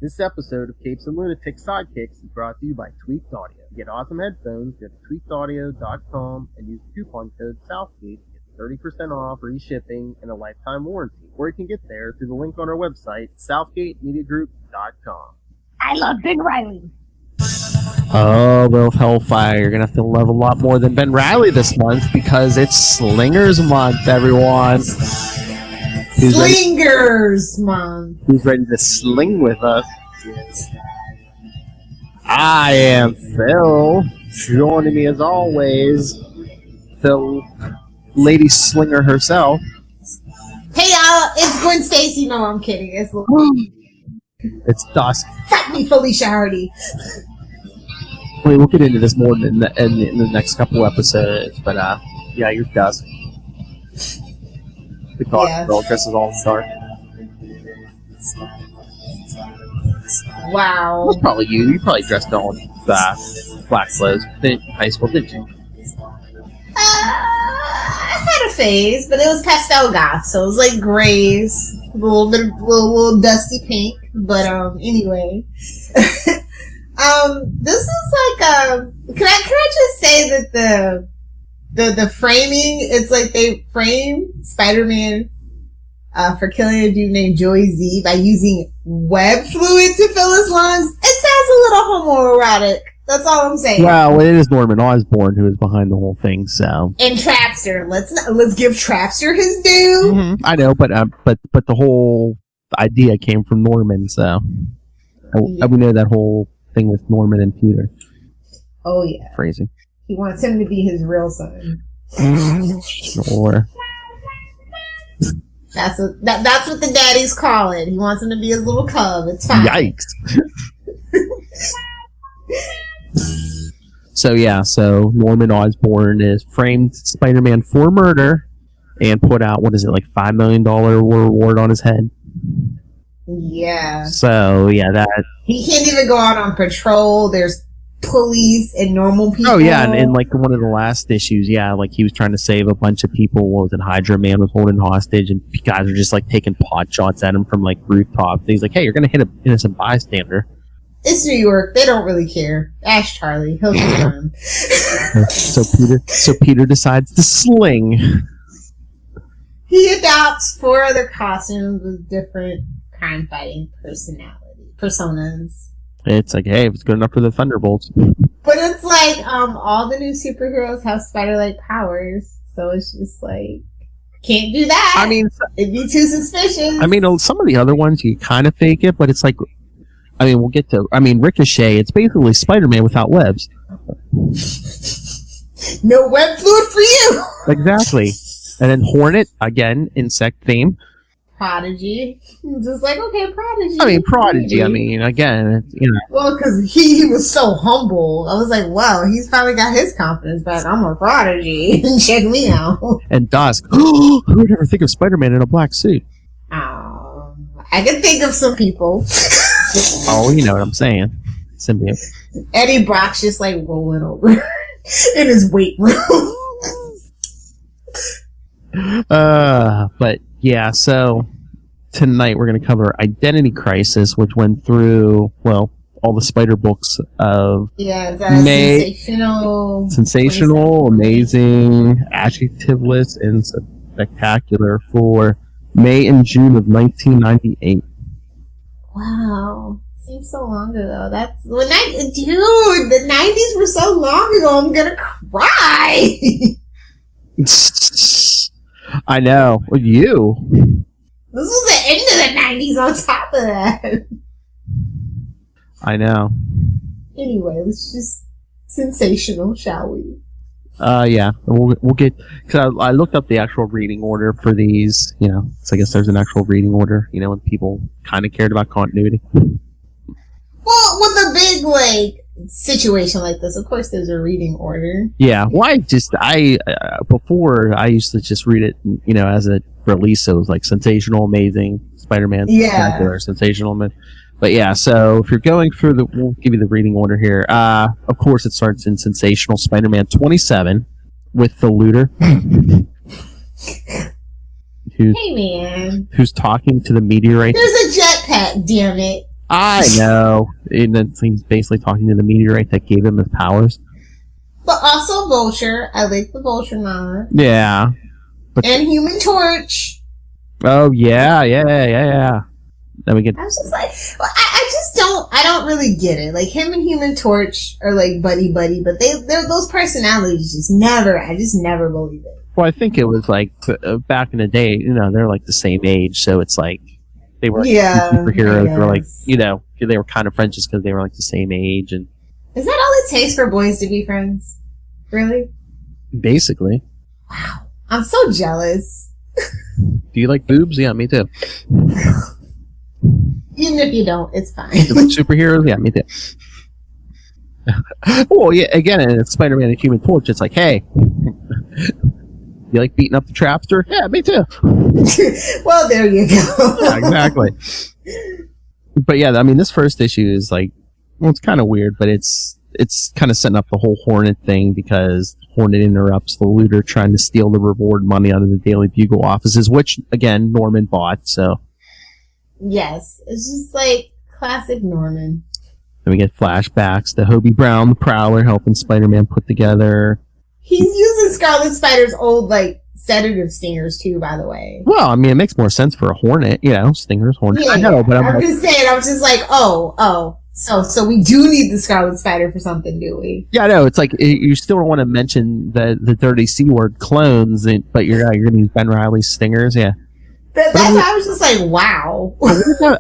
This episode of Capes and Lunatic Sidekicks is brought to you by Tweaked Audio. To get awesome headphones, go to tweakedaudio.com and use the coupon code SOUTHGATE to get 30% off, free shipping, and a lifetime warranty. Or you can get there through the link on our website, southgatemediagroup.com. I love Ben Riley. Oh, Will Hellfire, you're going to have to love a lot more than Ben Riley this month because it's Slingers month, everyone. Slingers month. Who's ready to sling with us? I am Phil. Joining me as always, the lady slinger herself. Hey y'all, it's Gwen Stacy. No, I'm kidding. It's Dusk. Fuck me, Felicia Hardy. Wait, we'll get into this more in the next couple episodes, but yeah, you're Dusk. The girl dresses all dark. Wow. Well, probably you. You probably dressed all in black clothes in high school, didn't you? I had a phase, but it was pastel goth, so it was like grays, a little dusty pink. But anyway, this is like Can I just say that the framing, it's like they frame Spider-Man for killing a dude named Joey Z by using web fluid to fill his lungs. It sounds a little homoerotic. That's all I'm saying. Well, it is Norman Osborn who is behind the whole thing, so. And Trapster. Let's give Trapster his due. Mm-hmm. I know, but the whole idea came from Norman, so. Yeah. We know that whole thing with Norman and Peter. Oh yeah. Phrasing. He wants him to be his real son. Or. That's what the daddies call it. He wants him to be his little cub. It's fine. Yikes. So Norman Osborn is framed Spider-Man for murder and put out, what is it, like $5 million reward on his head? Yeah. So, yeah, that... He can't even go out on patrol. There's police and normal people. Oh, yeah, and in like one of the last issues, yeah, like he was trying to save a bunch of people. What was it, Hydra Man was holding hostage, and guys are just like taking pot shots at him from like rooftops. And he's like, hey, you're going to hit an innocent bystander. It's New York. They don't really care. Ask Charlie. He'll be fine. So Peter decides to sling. He adopts 4 other costumes with different crime-fighting personas. It's like, hey, if it's good enough for the Thunderbolts. But it's like, all the new superheroes have spider-like powers, so it's just like, can't do that. I mean, it'd be too suspicious. I mean, some of the other ones you kind of fake it, but it's like, I mean, we'll get to. I mean, Ricochet. It's basically Spider-Man without webs. No web fluid for you. Exactly. And then Hornet again, insect theme. Prodigy. Just like, okay, Prodigy. I mean, Prodigy. I mean, again, you know. Well, because he was so humble. I was like, wow, he's finally got his confidence back. I'm a Prodigy. Check me out. And Dusk. Who would ever think of Spider-Man in a black suit? I can think of some people. Oh, you know what I'm saying. Symbiote. Eddie Brock's just like rolling over in his weight room. But yeah, so tonight we're going to cover Identity Crisis, which went through, well, all the Spider books of sensational, amazing, adjectiveless, and spectacular for May and June of 1998. Wow. Seems so long ago. Dude, the 90s were so long ago, I'm gonna cry. I know. Well, you. This was the end of the 90s on top of that. I know. Anyway, let's just sensational, shall we? Yeah. We'll get, because I looked up the actual reading order for these, you know, so I guess there's an actual reading order, you know, when people kind of cared about continuity. Well, with a big, like, situation like this, of course there's a reading order. Yeah, well, before, I used to just read it, you know, as a release, so it was like Sensational, Amazing, Spider-Man, Spectacular, Sensational, but yeah, so if you're going through we'll give you the reading order here. Of course it starts in Sensational Spider-Man 27 with the looter. Hey man. Who's talking to the meteorite. There's a jetpack, damn it. I know. And then he's basically talking to the meteorite that gave him his powers. But also Vulture. I like the Vulture nod. Yeah. And Human Torch. Oh, yeah. Then we get... I was just like, well, I don't really get it. Like, him and Human Torch are like buddy-buddy, but they're those personalities I just never believe it. Well, I think it was like, back in the day, they're like the same age, so it's like, they were like superheroes, were like, they were kind of friends just because they were like the same age. And is that all it takes for boys to be friends? Really? Basically. Wow. I'm so jealous. Do you like boobs? Yeah, me too. Even if you don't, it's fine. You like superheroes? Yeah, me too. Well, yeah, again, in Spider-Man and Human Torch, it's like, hey, you like beating up the Trapster? Yeah, me too. Well, there you go. Yeah, exactly. But yeah, I mean, this first issue is like, well, it's kind of weird, but it's kind of setting up the whole Hornet thing because Hornet interrupts the looter trying to steal the reward money out of the Daily Bugle offices, which, again, Norman bought, so. Yes, it's just like classic Norman. Then we get flashbacks to Hobie Brown, the Prowler, helping Spider-Man put together. He's using Scarlet Spider's old, like, sedative stingers, too, by the way. Well, I mean, it makes more sense for a Hornet, stingers, Hornet. Yeah, I know, but I'm just saying, I'm just like, so we do need the Scarlet Spider for something, do we? Yeah, I know. It's like, you still don't want to mention the dirty C word, clones, but you're going to use Ben Reilly's stingers, yeah. That's why I was just like, wow.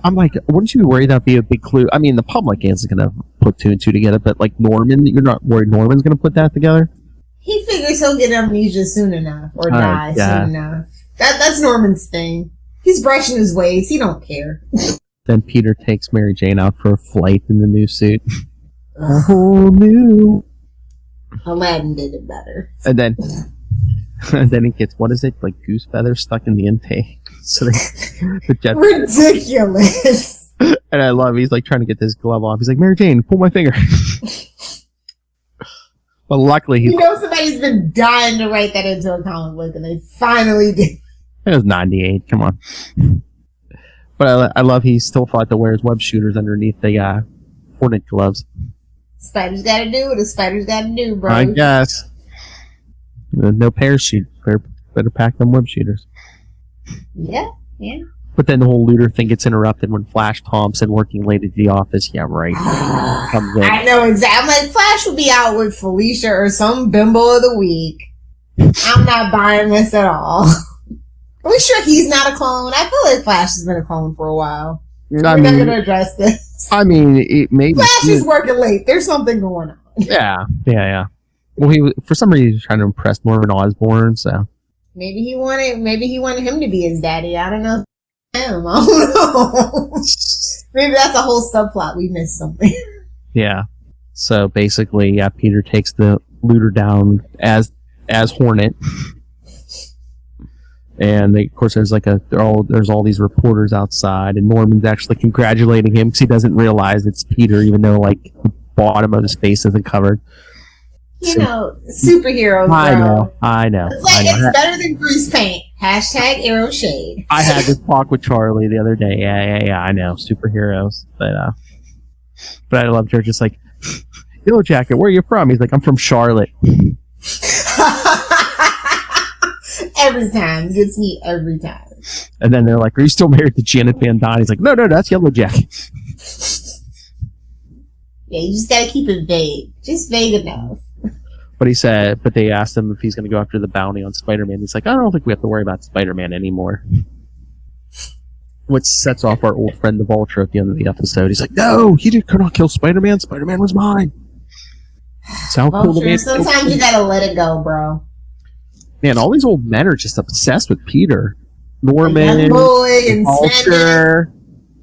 I'm like, wouldn't you be worried that'd be a big clue? I mean, the public isn't going to put two and two together, but like Norman, you're not worried Norman's going to put that together? He figures he'll get amnesia soon enough, or die soon enough. That's Norman's thing. He's brushing his ways. He don't care. Then Peter takes Mary Jane out for a flight in the new suit. A whole new... Aladdin did it better. And then he gets, what is it, like goose feathers stuck in the intake. So the jet ridiculous. And I love, he's like trying to get this glove off. He's like, Mary Jane, pull my finger. But luckily he's... somebody's been dying to write that into a comic book, and they finally did. It was 98, come on. But I love he still thought to wear his web shooters underneath the Hornet gloves. Spider's gotta do what a spider's gotta do, bro. I guess. No parachute. Better pack them web shooters. Yeah. But then the whole looter thing gets interrupted when Flash Thompson, working late at the office, yeah, right, comes in. I know exactly. I'm like, Flash will be out with Felicia or some bimbo of the week. I'm not buying this at all. Are we sure he's not a clone? I feel like Flash has been a clone for a while. We're not going to address this. I mean, it maybe Flash is working late. There's something going on. Yeah. Well, for some reason, he was trying to impress Norman Osborn, so. Maybe he wanted him to be his daddy. I don't know. I don't know. Maybe that's a whole subplot we missed something. Yeah. So basically, yeah, Peter takes the looter down as Hornet. And of course, there's all these reporters outside, and Norman's actually congratulating him because he doesn't realize it's Peter, even though like the bottom of his face isn't covered. Superheroes. I know. It's like it's better than grease paint. #Arrow Shade. I had this talk with Charlie the other day. Yeah. I know, superheroes, but I love her just like, Yellow Jacket. Where are you from? He's like, I'm from Charlotte. Every time. Gets me every time. And then they're like, are you still married to Janet Van Dyne? He's like, no, that's Yellow Jacket. Yeah, you just gotta keep it vague. Just vague enough. But they asked him if he's gonna go after the bounty on Spider-Man. He's like, I don't think we have to worry about Spider-Man anymore. Which sets off our old friend the Vulture at the end of the episode. He's like, no, he could not kill Spider-Man. Spider-Man was mine. Sound cool to me. Sometimes you gotta let it go, bro. Man, all these old men are just obsessed with Peter. Norman, young boy in Vulture,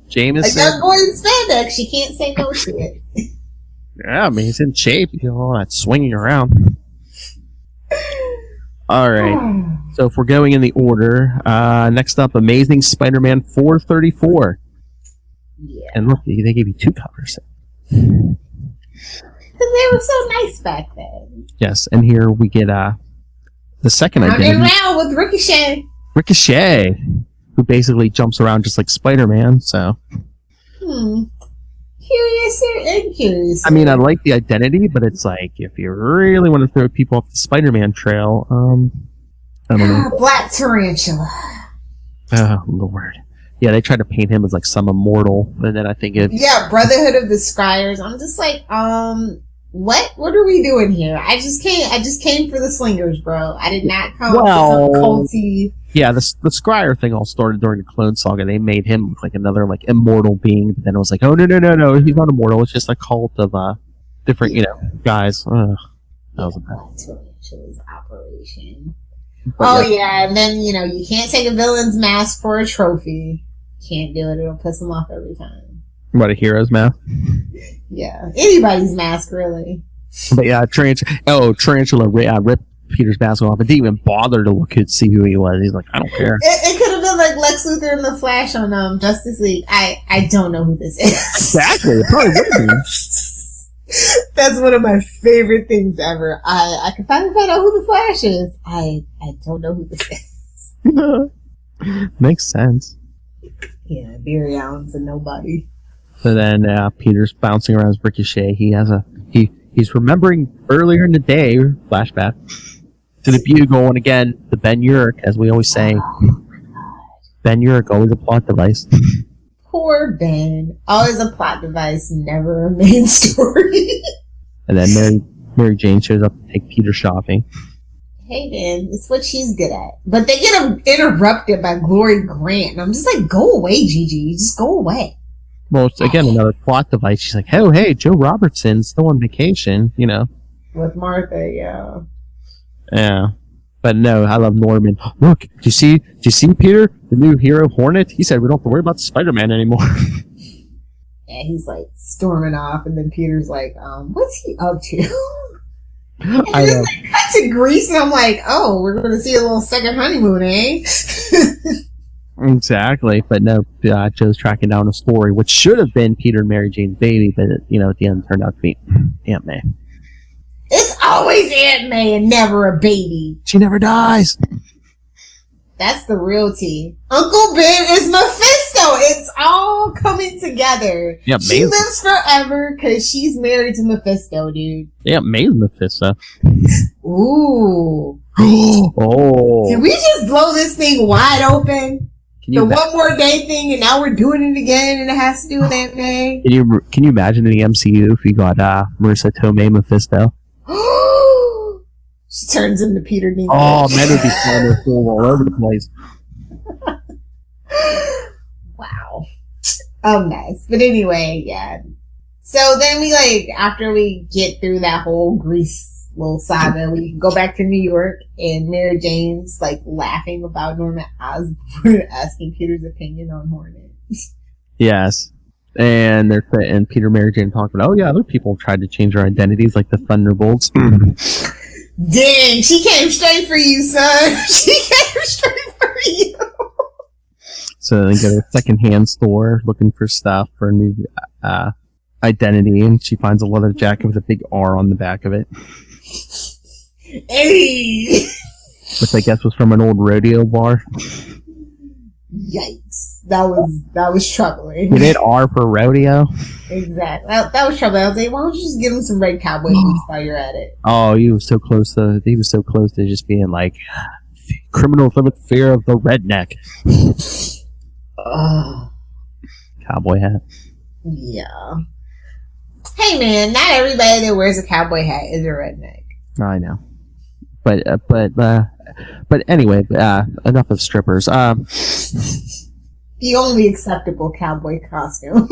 Jameson. A young boy in spandex. You can't say no to it. Yeah, I mean, he's in shape. All that swinging around. All right. So if we're going in the order, next up, Amazing Spider-Man 434. Yeah. And look, they gave you 2 covers. Because they were so nice back then. Yes, and here we get the second identity. Around with Ricochet. Ricochet, who basically jumps around just like Spider-Man, so. Curiouser and curiouser. I mean, I like the identity, but it's like, if you really want to throw people off the Spider-Man trail, I don't know. Black Tarantula. Oh, Lord. Yeah, they tried to paint him as like some immortal, and then I think it... Yeah, Brotherhood of the Scryers. I'm just like, what are we doing here? I just came for the Slingers, bro. I did not come for some culty... Yeah, the Scryer thing all started during the Clone Saga. They made him look like another like immortal being, but then it was like, oh no, he's not immortal. It's just a cult of different, guys. That was a bad. Tarantula's operation. But yeah, and then you can't take a villain's mask for a trophy. Can't do it. It'll piss them off every time. What, a hero's mask? Yeah, anybody's mask really. But yeah, Tarantula ripped Peter's mask off and didn't even bother to look to see who he was. He's like, I don't care. It could have been like Lex Luthor and the Flash on Justice League. I don't know who this is. Exactly, it probably would be. That's one of my favorite things ever. I can finally find out who the Flash is. I don't know who this is. Makes sense. Yeah, Barry Allen's a nobody. So then Peter's bouncing around his Ricochet. He's remembering earlier in the day, flashback, to the Bugle, and again, the Ben Urich, as we always say. Ben Urich, always a plot device. Poor Ben. Always a plot device, never a main story. And then Mary Jane shows up to take Peter shopping. Hey, man, it's what she's good at. But they get interrupted by Glory Grant, and I'm just like, go away, Gigi. Just go away. Well, it's again another plot device. She's like, oh, hey, Joe Robertson's still on vacation, With Martha, yeah. Yeah. But no, I love Norman. Look, do you see Peter, the new hero Hornet? He said we don't have to worry about Spider-Man anymore. Yeah, he's like storming off, and then Peter's like, what's he up to? And I know. Like, cut to Greece, and I'm like, oh, we're going to see a little second honeymoon, eh? Exactly. But no, Joe's tracking down a story, which should have been Peter and Mary Jane's baby, but, at the end turned out to be Aunt May. It's always Aunt May and never a baby. She never dies. That's the real tea. Uncle Ben is Mephisto. It's all coming together. Yeah, she lives forever because she's married to Mephisto, dude. Yeah, May's Mephisto. Ooh. Oh. Did we just blow this thing wide open? The one more day thing, and now we're doing it again, and it has to do with Aunt May. Can you imagine in the MCU if you got Marissa Tomei Mephisto? She turns into Peter Dinklage. Oh, man, it'd be wonderful all over the place. Wow. A mess. But anyway, yeah. So then after we get through that whole Grease little saga, we go back to New York, and Mary Jane's laughing about Norman Osborn asking Peter's opinion on Hornet. Yes. And Peter and Mary Jane talk about, oh yeah, other people tried to change their identities, like the Thunderbolts. Dang, she came straight for you, son. She came straight for you. So they go to a secondhand store looking for stuff for a new identity, and she finds a leather jacket with a big R on the back of it. Hey! Which I guess was from an old rodeo bar. Yikes. That was troubling. You did R for rodeo? Exactly. That was troubling. I was like, why don't you just give him some red cowboy boots while you're at it? Oh, he was so close to just being like, criminals live with fear of the redneck. Cowboy hat. Yeah. Hey man, not everybody that wears a cowboy hat is a redneck. I know. But anyway, enough of strippers. The only acceptable cowboy costume.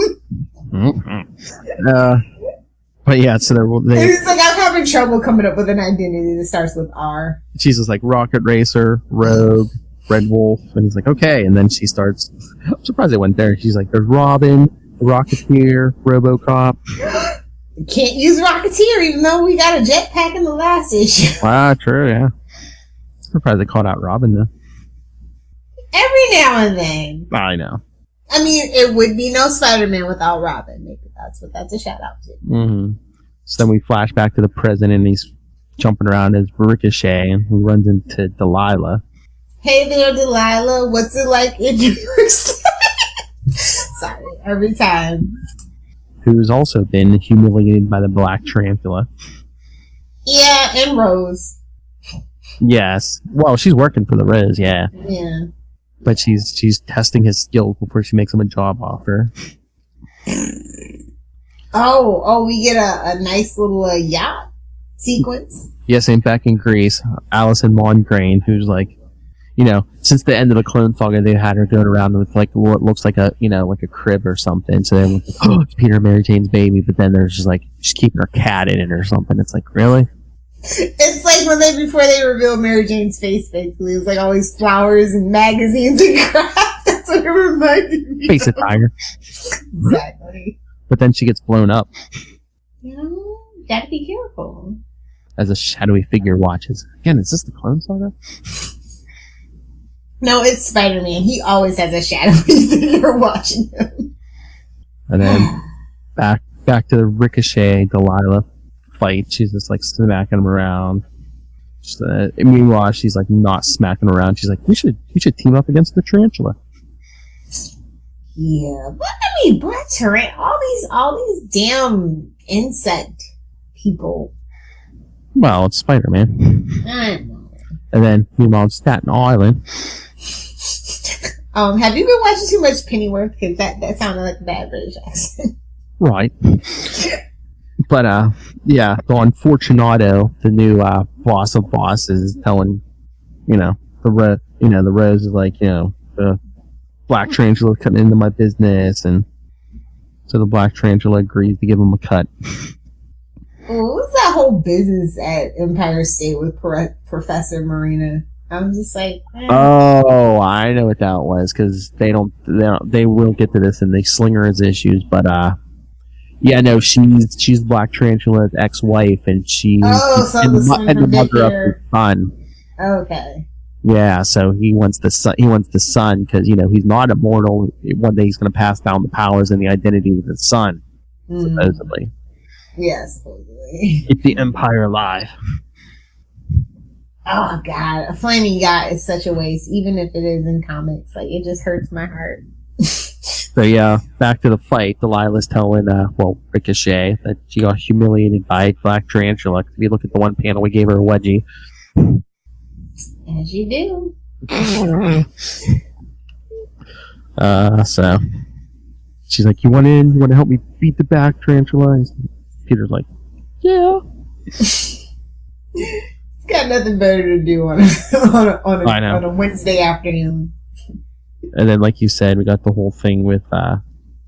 But yeah, so it's like I'm having trouble coming up with an identity that starts with R. She's just like Rocket Racer, Rogue, Red Wolf, and he's like, okay, and then she starts. I'm surprised they went there. She's like, there's Robin, Rocketeer, RoboCop. Can't use Rocketeer, even though we got a jetpack in the last issue. Ah, true, yeah. Surprised they called out Robin though. Every now and then. I know. I mean, it would be no Spider-Man without Robin. Maybe that's a shout out to. Mm-hmm. So then we flash back to the prison, and he's jumping around as Ricochet, and he runs into Delilah. Hey there, Delilah. What's it like in New York City? Sorry, every time. who's also been humiliated by the Black Tarantula. Yeah, and Rose. Yes. Well, she's working for the Rose, yeah. Yeah. But she's testing his skills before she makes him a job offer. Oh, we get a nice little yacht sequence. Yes, and back in Greece, Alison Mongrain, who's like, you know, since the end of the Clone Saga, they had her going around with like what looks like a, you know, like a crib or something. So they're like, oh, it's Peter and Mary Jane's baby. But then there's just like, she's keeping her cat in it or something. It's like, really? It's like before they revealed Mary Jane's face, basically. It was like all these flowers and magazines and crap. That's what it reminded me Face a tiger. Exactly. But then she gets blown up. You know, gotta be careful. As a shadowy figure watches. Again, is this the Clone Saga? No, it's Spider-Man. He always has a shadowy figure watching him. And then back to the Ricochet Delilah fight. She's just like smacking him around. Meanwhile, she's like not smacking around. She's like, we should team up against the tarantula. Yeah, but I mean, Black Tarantula, all these damn insect people. Well, it's Spider-Man. I know. And then meanwhile, it's Staten Island. Have you been watching too much Pennyworth? Because that sounded like a bad British accent. Right. But yeah, Don Fortunato, the new boss of bosses, is telling, the Rose is like, the Black Tarantula cutting into my business, and so the Black Tarantula agrees to give him a cut. What was that whole business at Empire State with Professor Marina? I'm just like, Oh, I know what that was, because they will get to this in the Slingers issues, but yeah, no, she's Black Tarantula's ex-wife, and and the mother of her son. Okay. Yeah, so he wants the son because he's not immortal. One day he's going to pass down the powers and the identity of the son, supposedly. Yeah, supposedly. Keep the Empire alive. Oh God, a flaming yacht is such a waste, even if it is in comics. Like, it just hurts my heart. So yeah, back to the fight. Delilah's telling Ricochet that she got humiliated by Black Tarantula. If you look at the one panel, we gave her a wedgie. As you do. So she's like, "You want in? You want to help me beat the Black Tarantula?" And Peter's like, "Yeah." He's got nothing better to do on a Wednesday afternoon. And then, like you said, we got the whole thing with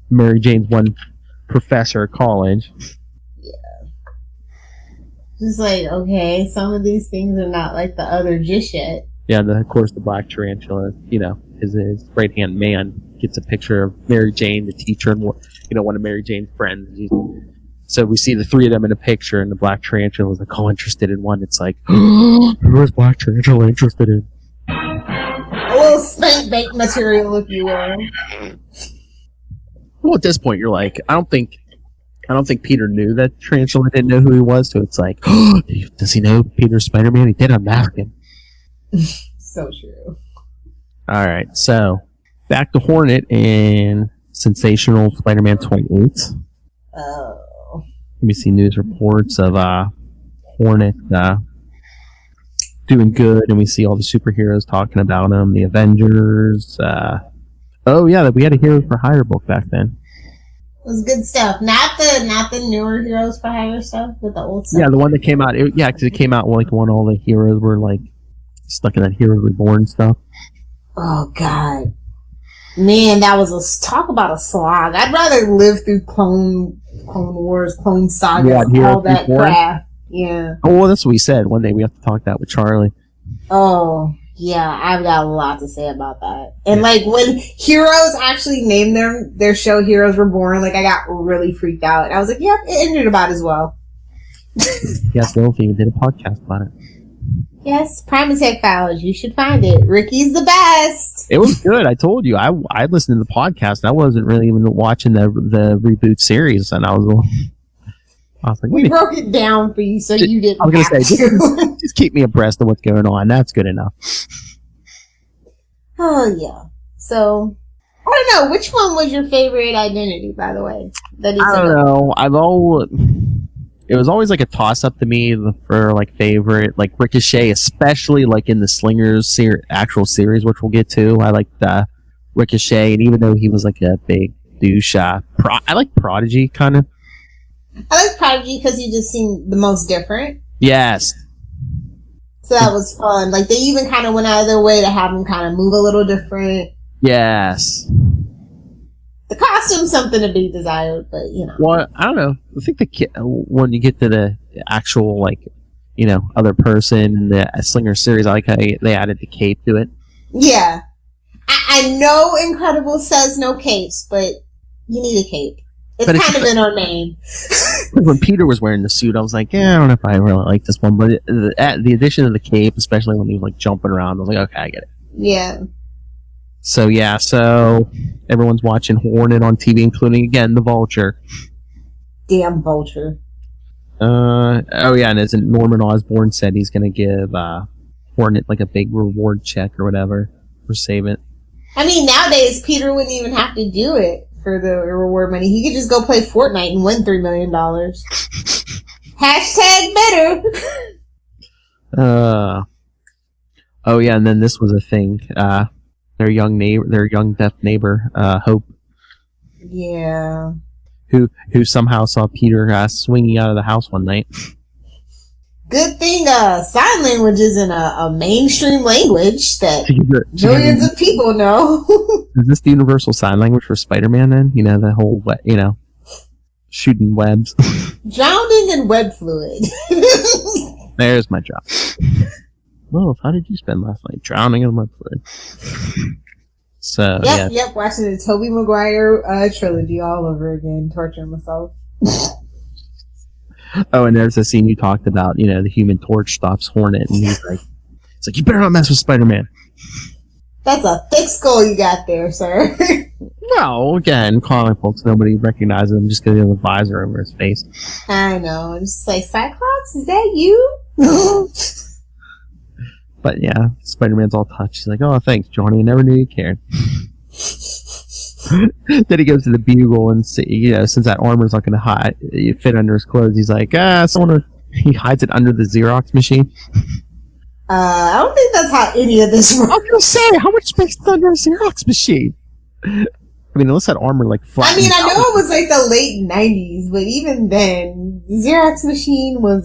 Mary Jane's one professor at college. Yeah. Just like, okay, some of these things are not like the other just yet. Yeah, and then, of course, the Black Tarantula, his right-hand man gets a picture of Mary Jane, the teacher, and, one of Mary Jane's friends. So we see the three of them in a picture, and the Black Tarantula is like, interested in one. It's like, who is Black Tarantula interested in? A little spank bait material, if you will. Well, at this point, you're like, I don't think Peter knew that Tarantula didn't know who he was. So it's like, does he know Peter's Spider-Man? He did unmask him. So true. All right, so back to Hornet and Sensational Spider-Man 28. Oh. We see news reports of Hornet doing good, and we see all the superheroes talking about him, the Avengers. We had a Heroes for Hire book back then. It was good stuff. Not the newer Heroes for Hire stuff, but the old stuff. Yeah, the one that came out. Because it came out like when all the heroes were like stuck in that Heroes Reborn stuff. Oh God, man, that was talk about a slog. I'd rather live through Clone Wars, Clone Saga, all that crap. Yeah. Oh, well, that's what we said. One day we have to talk that with Charlie. Oh, yeah, I've got a lot to say about that. And like when Heroes actually named their show Heroes Reborn, like I got really freaked out. And I was like, yep, it ended about as well. Yes, Lilith even did a podcast about it. Yes, Primatech Files. You should find it. Ricky's the best. It was good. I told you. I listened to the podcast. And I wasn't really even watching the reboot series, and I was like, we broke it down for you, so you didn't. I was going to say, just keep me abreast of what's going on. That's good enough. Oh yeah. So I don't know. Which one was your favorite identity, by the way? I don't know. It was always like a toss-up to me for like favorite, like Ricochet, especially like in the Slingers actual series, which we'll get to. I liked Ricochet, and even though he was like a big douche, I like Prodigy kind of. I like Prodigy because he just seemed the most different. Yes. So that was fun. Like they even kind of went out of their way to have him kind of move a little different. Yes. The costume's something to be desired, but you know. Well, I don't know. I think when you get to the actual, like, you know, other person in the Slinger series, I like how they added the cape to it. Yeah. I know Incredible says no capes, but you need a cape. It's kind of in our name. When Peter was wearing the suit, I was like, yeah, I don't know if I really like this one, but the addition of the cape, especially when he was like jumping around, I was like, okay, I get it. Yeah. So everyone's watching Hornet on TV, including, again, the Vulture. Damn Vulture. Oh yeah, and as Norman Osborn said, he's going to give Hornet like a big reward check or whatever for saving it. I mean, nowadays, Peter wouldn't even have to do it for the reward money. He could just go play Fortnite and win $3 million. Hashtag better. Oh yeah, and then this was a thing. Their young deaf neighbor, Hope. Yeah. Who somehow saw Peter swinging out of the house one night. Good thing sign language isn't a mainstream language that millions of people know. Is this the universal sign language for Spider-Man then? You know, the whole, you know, shooting webs. Drowning in web fluid. There's my job. Well, how did you spend last night? Drowning in web fluid. So, Yep, watching the Tobey Maguire trilogy all over again, torturing myself. Oh, and there's a scene you talked about, you know, the Human Torch stops Hornet, and it's like, you better not mess with Spider-Man. That's a thick skull you got there, sir. Well, again, comic books, nobody recognizes him just because he has a visor over his face. I know. I'm just like, Cyclops, is that you? But yeah, Spider-Man's all touched. He's like, oh, thanks, Johnny. I never knew you cared. Then he goes to the Bugle and, you know, since that armor's not going to fit under his clothes, he's like, he hides it under the Xerox machine. I don't think that's how any of this works. I was going to say, how much space is under a Xerox machine? I mean, unless that armor, like, flat. I mean, I know it was, like, the late 90s, but even then, the Xerox machine was,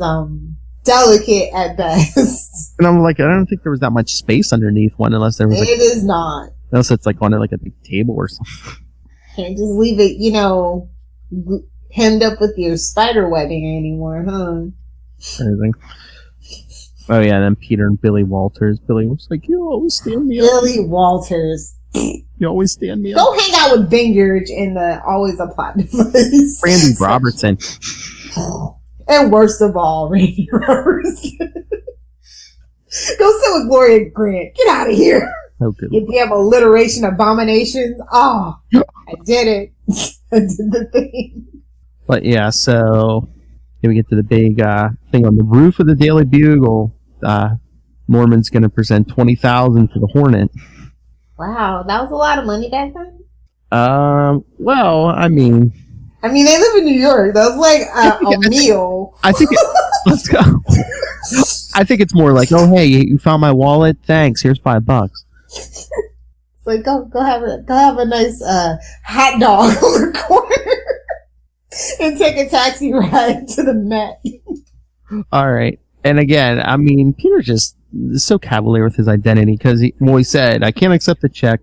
delicate at best. And I'm like, I don't think there was that much space underneath one unless there was, like... It is not. Unless it's, like, on, like, a big table or something. Can't just leave it, you know, hemmed up with your spider webbing anymore, huh? Everything. Oh, yeah, and then Peter and Billy Walters. Billy was like, you always stand me up. Billy Walters. You always stand me up. Go hang out with Bingurge in the always a plot device. Randy Robertson. And worst of all, Randy Robertson. Go sit with Gloria Grant. Get out of here. Oh, good. You damn alliteration abominations. Oh, I did it. I did the thing. But yeah, so here we get to the big thing on the roof of the Daily Bugle. Norman's going to present $20,000 to the Hornet. Wow, that was a lot of money back then. Well, I mean, they live in New York. That was like a meal. I think. Let's go. I think it's more like, oh hey, you found my wallet. Thanks. Here's $5. It's like go have a nice hot dog on the corner and take a taxi ride to the Met. All right. And again, I mean, Peter just is so cavalier with his identity because he said, I can't accept the check.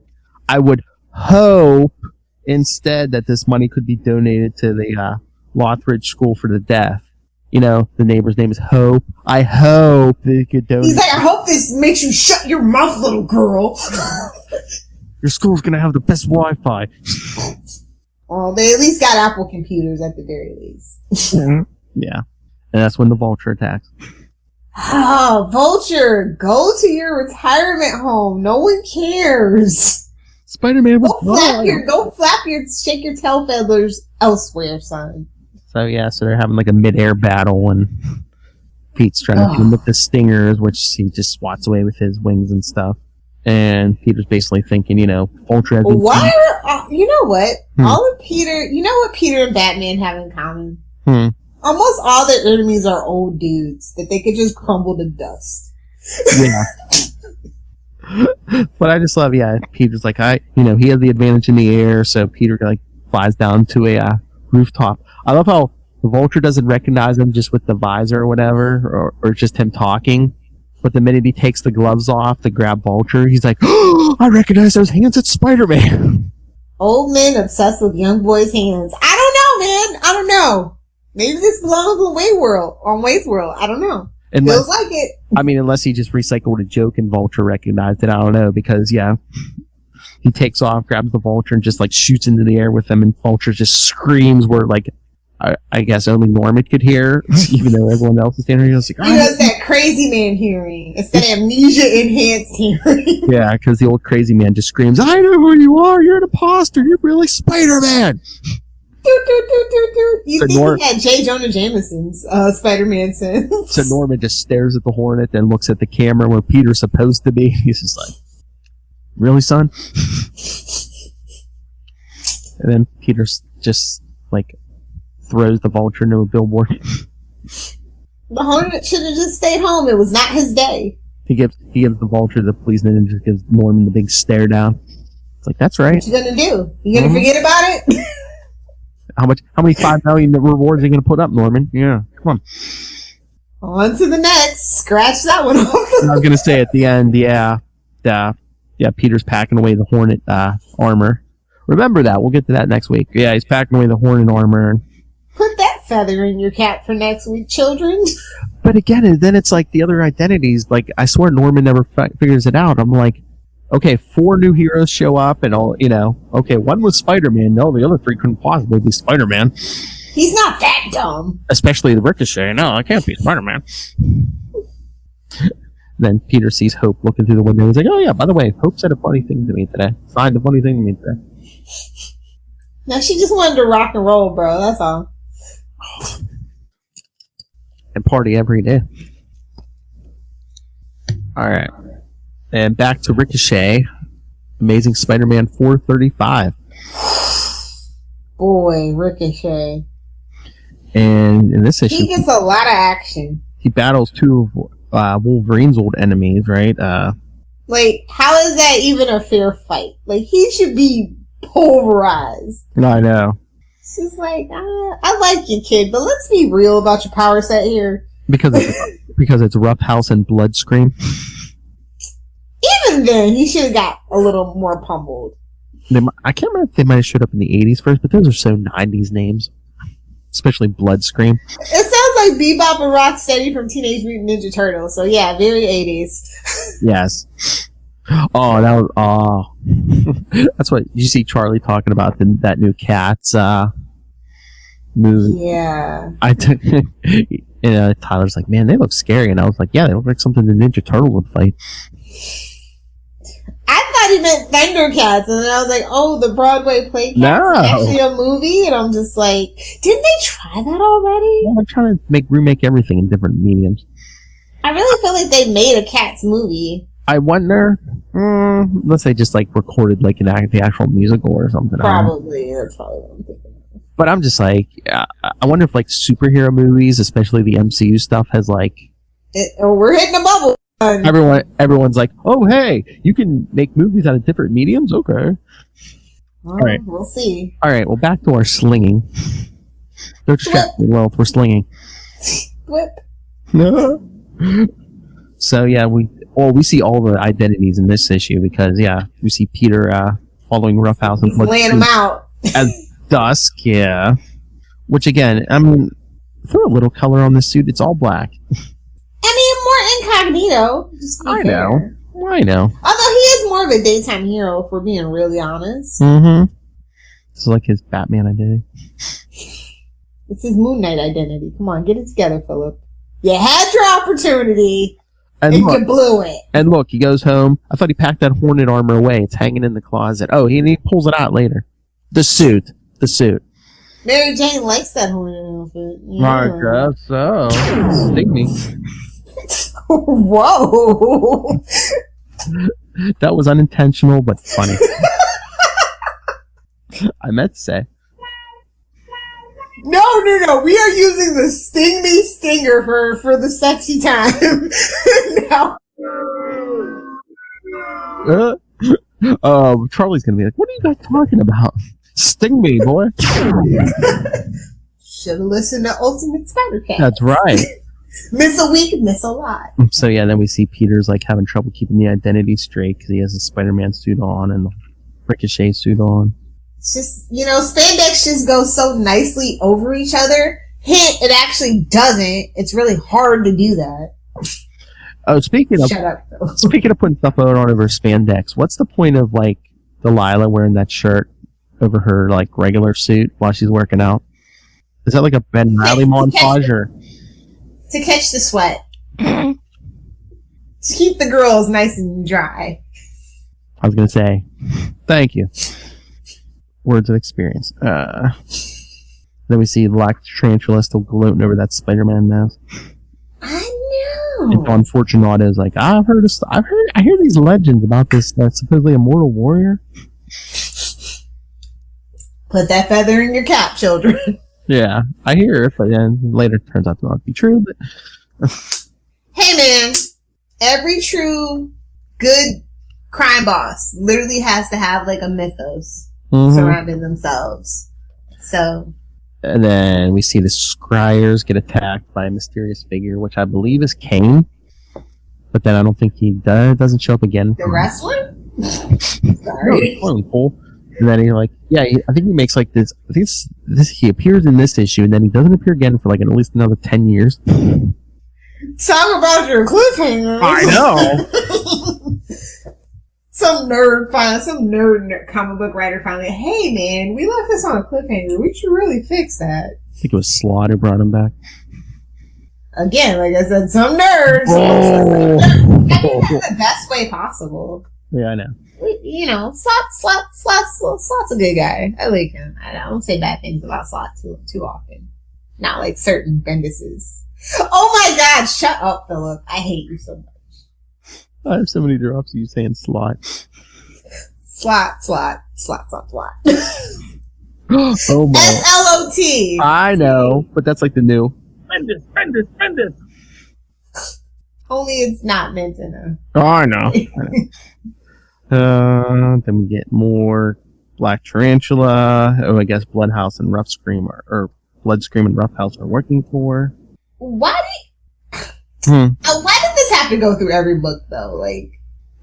I would hope instead that this money could be donated to the Lothridge School for the Deaf. You know, the neighbor's name is Hope. I hope they could donate. He's like, I hope this makes you shut your mouth, little girl. Your school's gonna have the best Wi-Fi. Well, they at least got Apple computers at the very least. Yeah. And that's when the Vulture attacks. Oh, Vulture, go to your retirement home. No one cares. Spider-Man was shake your tail feathers elsewhere, son. So yeah, so they're having like a mid-air battle, and Pete's trying to hit him with the stingers, which he just swats away with his wings and stuff. And Peter's basically thinking, Vulture has been... Why are... you know what? All of Peter... You know what Peter and Batman have in common? Almost all their enemies are old dudes that they could just crumble to dust. Yeah. But I just love, Peter's like, he has the advantage in the air, so Peter, flies down to a rooftop. I love how the Vulture doesn't recognize him just with the visor or whatever, or just him talking. But the minute he takes the gloves off to grab Vulture, he's like, oh, I recognize those hands. It's Spider-Man. Old men obsessed with young boys' hands. I don't know, man. I don't know. Maybe this belongs on Wade's World. I don't know. Feels like it. I mean, unless he just recycled a joke and Vulture recognized it. I don't know, because, he takes off, grabs the Vulture, and just, shoots into the air with him, and Vulture just screams where, I guess only Norman could hear, even though everyone else is standing here. He does that crazy man hearing instead of amnesia-enhanced hearing. Yeah, because the old crazy man just screams, I know who you are! You're an imposter! You're really Spider-Man! You think he had J. Jonah Jameson's Spider-Man sense. So Norman just stares at the Hornet, then looks at the camera where Peter's supposed to be. He's just like, really, son? And then Peter just, throws the Vulture into a billboard. The Hornet should have just stayed home. It was not his day. He gives the Vulture the police and just gives Norman the big stare down. It's like, that's right. What you gonna do? You gonna forget about it? How many 5 million rewards are you gonna put up, Norman? Yeah, come on. On to the next. Scratch that one off. I was gonna say at the end, Peter's packing away the Hornet armor. Remember that. We'll get to that next week. Yeah, he's packing away the Hornet armor. Put that feather in your cap for next week, children. But again, then it's like the other identities. I swear Norman never figures it out. I'm like, okay, 4 new heroes show up, and all, okay, one was Spider-Man. No, the other 3 couldn't possibly be Spider-Man. He's not that dumb. Especially the Ricochet. No, I can't be Spider-Man. Then Peter sees Hope looking through the window. He's like, oh yeah, by the way, Hope said a funny thing to me today. Signed a funny thing to me today. No, she just wanted to rock and roll, bro. That's all. And party every day. Alright. And back to Ricochet. Amazing Spider-Man 435. Boy, Ricochet. And in this issue, he gets a lot of action. He battles 2 of Wolverine's old enemies, right? How is that even a fair fight? He should be pulverized. I know. It's just I like you, kid, but let's be real about your power set here. Because it's Rough House and Blood Scream. Even then, he should have got a little more pummeled. I can't remember if they might have showed up in the 80s first, but those are so 90s names. Especially Blood Scream. It sounds like Bebop and Rocksteady from Teenage Mutant Ninja Turtles. So yeah, very 80s. Yes. Oh, that was... That's what... Did you see Charlie talking about that new Cats movie? Yeah. Tyler's like, man, they look scary. And I was like, yeah, they look like something the Ninja Turtle would fight. I thought he meant Thundercats, and then I was like, oh, the Broadway play Cats is actually a movie, and I'm just like, didn't they try that already? Well, they're trying to remake everything in different mediums. I really feel like they made a Cats movie. I wonder, unless they just recorded the actual musical or something. Probably, that's probably what I'm thinking of. But I'm just I wonder if superhero movies, especially the MCU stuff, has we're hitting a bubble. Everyone's like, oh hey, you can make movies out of different mediums? Okay. All right. We'll see. Alright, well back to our slinging. Don't distract me, Lilith, we're slinging. Whip. No. So yeah, we see all the identities in this issue because we see Peter following Rough House and laying them out. As Dusk, yeah. Which again, I mean, throw a little color on this suit, it's all black. More incognito. I know. Although he is more of a daytime hero, if we're being really honest. Mm-hmm. It's like his Batman identity. It's his Moon Knight identity. Come on, get it together, Philip. You had your opportunity, and you blew it. And look, he goes home. I thought he packed that Hornet armor away. It's hanging in the closet. Oh, he pulls it out later. The suit. Mary Jane likes that Hornet outfit. I guess so. Stick me. Whoa. That was unintentional, but funny. I meant to say. No. We are using the Sting Me Stinger for the sexy time. No. Charlie's gonna be like, "What are you guys talking about? Sting me, boy." Should have listened to Ultimate Spider-Cat. That's right. Miss a week, miss a lot. So yeah, then we see Peter's like having trouble keeping the identity straight because he has a Spider-Man suit on and the Ricochet suit on. It's just, spandex just goes so nicely over each other. Hint, it actually doesn't. It's really hard to do that. Oh, speaking of putting stuff on over spandex, what's the point of like Delilah wearing that shirt over her like regular suit while she's working out? Is that like a Ben Riley montage or? To catch the sweat. To keep the girls nice and dry. I was going to say, thank you. Words of experience. Then we see Black Tarantula still gloating over that Spider-Man mask. I know. And Don Fortunato's like, I hear these legends about this supposedly immortal warrior. Put that feather in your cap, children. Yeah, I hear it, but then later it turns out to not be true. But hey, man, every true good crime boss literally has to have like a mythos surrounding themselves. So, and then we see the Scryers get attacked by a mysterious figure, which I believe is Kane. But then I don't think he doesn't show up again. The wrestler? Sorry. No, and then he I think he makes like this. I think this he appears in this issue, and then he doesn't appear again for like at least another 10 years. Talk about your cliffhangers. I know. Some nerd comic book writer finally, hey man, we left this on a cliffhanger. We should really fix that. I think it was Slot who brought him back. Again, like I said, some nerds. Oh. I mean, that's the best way possible. Yeah, I know. Slot's a good guy. I like him. I don't say bad things about Slot too often. Not like certain Bendises. Oh my god, shut up, Philip. I hate you so much. I have so many drops of you saying Slot. Slot. Oh my. SLOT. I know, but that's like the new. Bendis. Only it's not meant in a. Oh, I know. Then we get more Black Tarantula. Oh, I guess Bloodhouse and Rough Scream or Bloodscream and Rough House are working for. Why did this have to go through every book though? Like,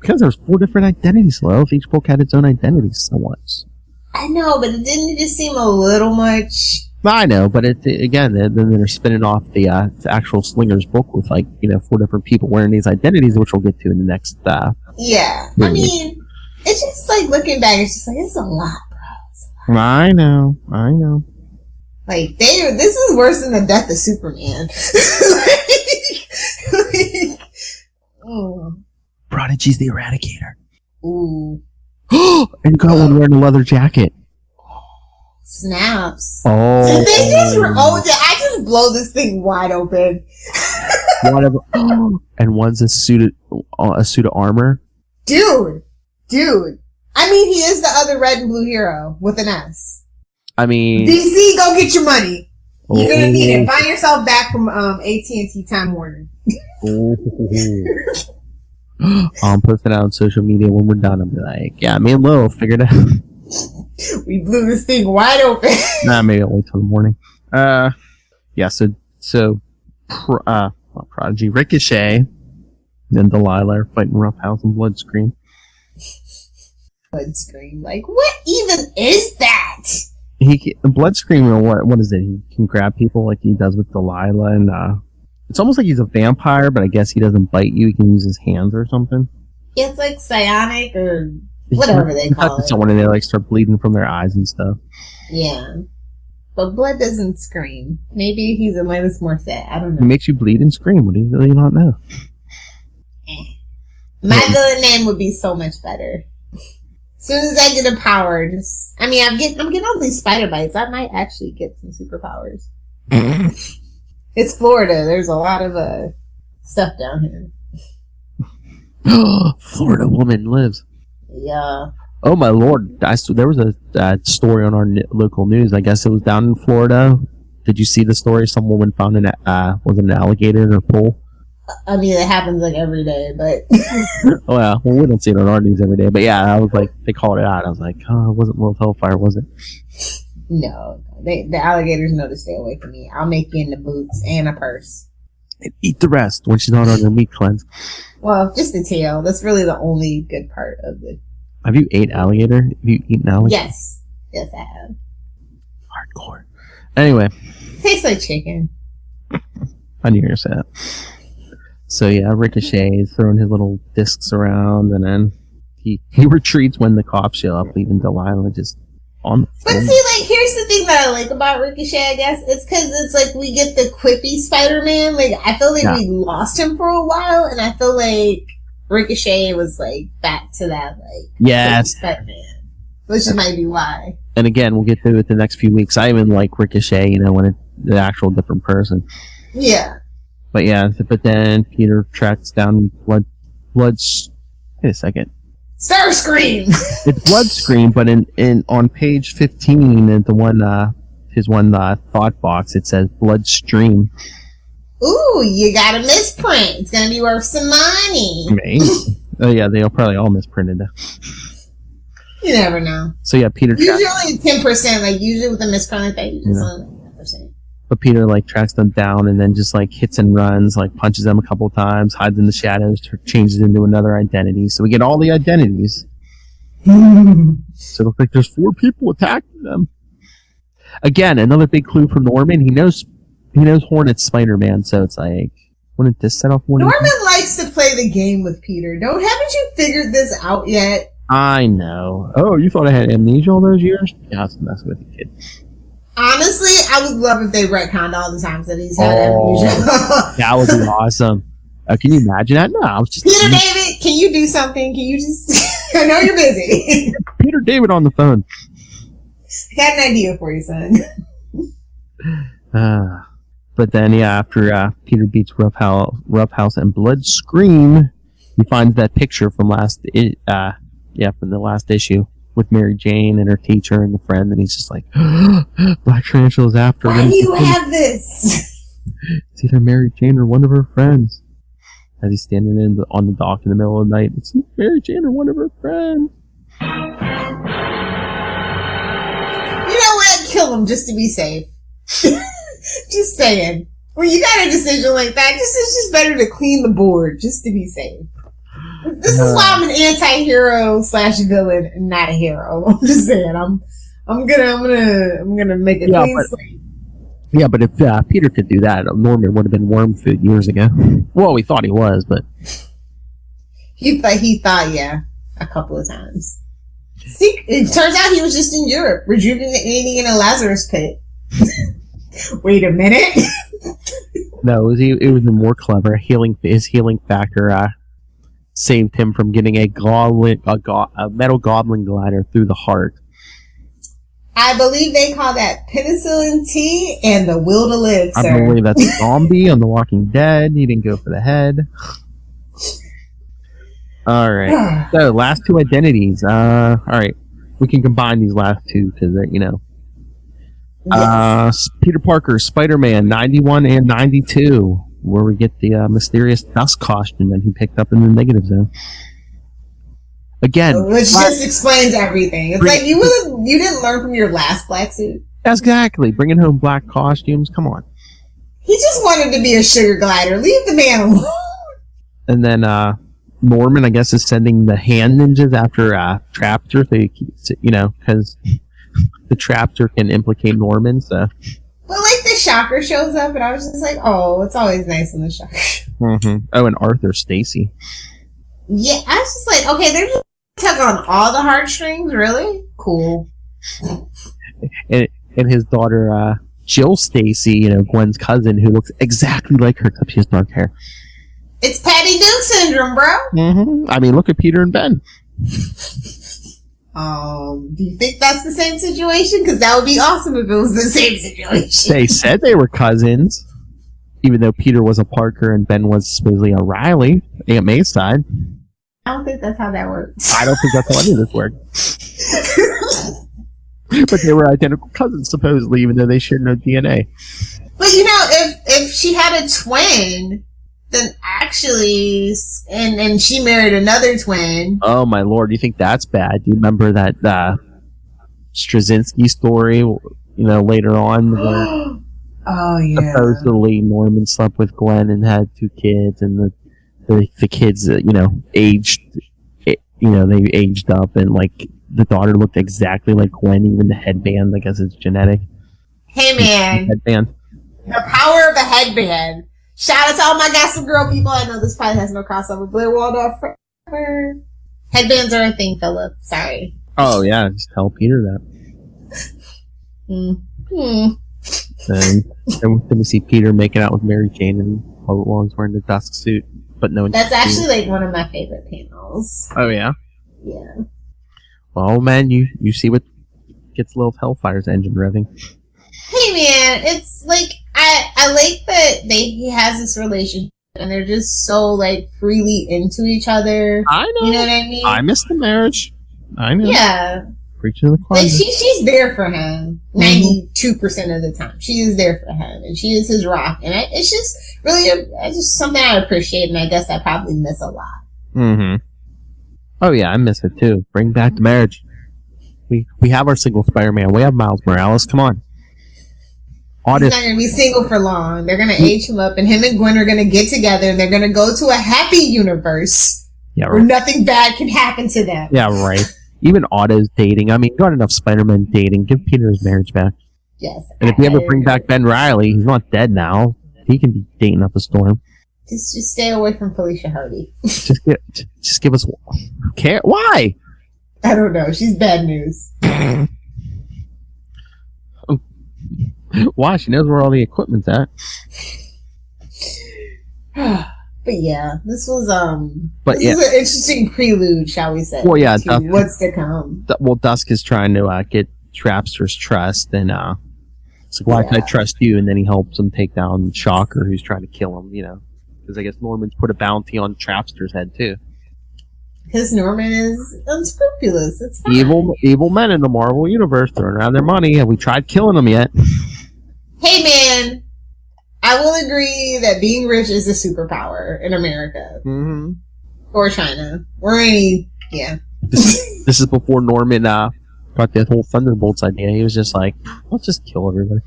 because there's 4 different identities, Lilith. Each book had its own identity somewhat. I know, but it didn't just seem a little much. I know, but again, then they're spinning off the actual Slingers book with 4 different people wearing these identities, which we'll get to in the next. Yeah, movie. I mean, it's just like looking back, it's just like it's a lot, bro. I know. Like this is worse than the death of Superman. Prodigy's the Eradicator. Ooh. And you got one wearing a leather jacket. Snaps. Oh. Did they just? I just blow this thing wide open. Whatever. And one's a suit of armor. Dude. I mean, he is the other red and blue hero with an S. I mean, DC, go get your money. You're gonna need it. Buy yourself back from AT&T Time Warner. I'll post it out on social media when we're done. I'll be like, yeah, me and Lil figured it out. We blew this thing wide open. Nah, maybe I'll wait till the morning. Yeah, so Prodigy, Ricochet, and Delilah are fighting Rough House and Bloodscream. Bloodscream? Like, what even is that? Bloodscream, what is it? He can grab people like he does with Delilah, and it's almost like he's a vampire, but I guess he doesn't bite you. He can use his hands or something. Yeah, it's like psionic or whatever they call it. Someone and they start bleeding from their eyes and stuff. Yeah. But blood doesn't scream. Maybe he's a Alanis Morissette. I don't know. He makes you bleed and scream. What do you really not know? My villain name would be so much better. As soon as I get a power, I'm getting all these spider bites. I might actually get some superpowers. It's Florida. There's a lot of stuff down here. Florida woman lives. Yeah. Oh my lord! There was a story on our local news. I guess it was down in Florida. Did you see the story? Some woman found an alligator in her pool. I mean, it happens like every day, but Oh yeah, well we don't see it on our news every day. But yeah, I was like, they called it out. I was like, oh, it wasn't Little Hellfire, was it? no, the alligators know to stay away from me. I'll make you into boots and a purse. And eat the rest when she's not on her meat cleanse. Well, just the tail. That's really the only good part of it. Have you ate alligator? Have you eaten alligator? Yes, I have. Hardcore. Anyway. Tastes like chicken. I knew you were going to say that. So yeah, Ricochet is throwing his little discs around, and then he retreats when the cops show up, leaving Delilah just on the But phone. see, like, here's the thing that I like about Ricochet, I guess. It's because it's like we get the quippy Spider-Man. Like, I feel like we lost him for a while, and I feel like Ricochet was, like, back to that, like, yes, Spider-Man. Which might be why. And again, we'll get to it the next few weeks. I even like Ricochet, when it's the actual different person. Yeah. But yeah, but then Peter tracks down Wait a second. Starscream! It's Bloodscream, but in on page 15, at the one his thought box, it says Bloodstream. Ooh, you got a misprint. It's gonna be worth some money. Maybe. Oh yeah, they'll probably all misprinted that. You never know. So yeah, Peter usually only 10%, like usually with a misprint like that, usually only 10%. But Peter tracks them down and then just hits and runs, punches them a couple of times, hides in the shadows, changes into another identity. So we get all the identities. So it looks like there's 4 people attacking them. Again, another big clue for Norman. He knows Hornet's Spider-Man, so it's like, wouldn't this set off one? Norman likes to play the game with Peter. Haven't you figured this out yet? I know. Oh, you thought I had amnesia all those years? Yeah, I was messing with you, kid. Honestly, I would love if they retconned all the times that he's had amnesia. That would be awesome. Can you imagine that? No, I was just... Peter David, can you do something? Can you just... I know you're busy. Peter David on the phone. I got an idea for you, son. But then, yeah, after Peter beats Roughhouse and Bloodscream, he finds that picture from from the last issue with Mary Jane and her teacher and the friend, and he's just like, Black Tarantula's after him. Why do you have this? It's either Mary Jane or one of her friends. As he's standing on the dock in the middle of the night, it's Mary Jane or one of her friends. You know what? Kill him just to be safe. Just saying. When you got a decision like that, it's just better to clean the board just to be safe. This is why I'm an anti-hero / villain and not a hero. I'm just saying. I'm gonna make a clean slate. Yeah, but if Peter could do that, Norman would have been worm food years ago. Well, we thought he was, but he thought, yeah, a couple of times. See, it turns out he was just in Europe, rejuvenating in a Lazarus pit. Wait a minute. No, it was even more clever. His healing factor saved him from getting a metal goblin glider through the heart. I believe they call that penicillin T and the will to live, sir. I believe that's a zombie on The Walking Dead. He didn't go for the head. Alright. So, last 2 identities. Alright. We can combine these last 2 because they're, Yes. Peter Parker, Spider-Man, 91 and 92, where we get the mysterious dust costume that he picked up in the negative zone. Again, which just explains everything. It's like you didn't learn from your last black suit. Exactly, bringing home black costumes. Come on. He just wanted to be a sugar glider. Leave the man alone. And then Norman, I guess, is sending the hand ninjas after Traptor, because the Traptor can implicate Norman. So. Well, the Shocker shows up, and I was just like, oh, it's always nice when the Shocker. Mm-hmm. Oh, and Arthur Stacy. Yeah, I was just like, okay, they're just tugging on all the heartstrings, really? Cool. And his daughter, Jill Stacy, Gwen's cousin, who looks exactly like her, except she has dark hair. It's Patty Duke syndrome, bro. Mm-hmm. I mean, look at Peter and Ben. Do you think that's the same situation? Because that would be awesome if it was the same situation. They said they were cousins, even though Peter was a Parker and Ben was supposedly a Riley, Aunt May's side. I don't think that's how that works. I don't think that's how any of this worked. But they were identical cousins, supposedly, even though they shared no DNA. But if she had a twin, then actually, and she married another twin. Oh my lord, you think that's bad? Do you remember that Straczynski story? Later on, where oh yeah, supposedly Norman slept with Glenn and had 2 kids, and the kids, aged, they aged up, and like the daughter looked exactly like Glenn. Even the headband, I guess it's genetic. Hey man, headband. The power of the headband. Shout out to all my Gossip Girl people. I know this probably has no crossover. Blair Waldorf forever. Headbands are a thing, Philip. Sorry. Oh yeah, just tell Peter that. And then we see Peter making out with Mary Jane and while he's wearing the Dusk suit, but no. That's actually like one of my favorite panels. Oh yeah. Yeah. Well, man, you see what gets Lilith Hellfire's engine revving. Hey man, it's like I like that he has this relationship and they're just so like freely into each other. I know. You know what I mean? I miss the marriage. I know. Yeah. Preaching to the choir. Like she's there for him 92% of the time. She is there for him, and she is his rock. And it's just really it's just something I appreciate, and I guess I probably miss a lot. Mm-hmm. Oh yeah, I miss it too. Bring back the marriage. We have our single Spider-Man. We have Miles Morales. Come on. He's not going to be single for long. They're going to age him up, and him and Gwen are going to get together, and they're going to go to a happy universe where nothing bad can happen to them. Yeah, right. Even Otto's dating. I mean, got enough Spider-Man dating. Give Peter his marriage back. Yes. And if you ever bring back Ben Reilly, he's not dead now. He can be dating up a storm. Just stay away from Felicia Hardy. just give us. Care? Why? I don't know. She's bad news. Why? She knows where all the equipment's at. But yeah, this was this is an interesting prelude, shall we say? Well, yeah, to what's to come. Dusk is trying to get Trapster's trust, and it's like, why can I trust you? And then he helps him take down Shocker, who's trying to kill him. Because I guess Norman's put a bounty on Trapster's head too. Because Norman is unscrupulous. It's fine. Evil men in the Marvel universe throwing around their money. Have we tried killing them yet? Hey man, I will agree that being rich is a superpower in America. Mm-hmm. Or China. Or any, yeah. This is before Norman got that whole Thunderbolts idea. He was just like, let's just kill everybody.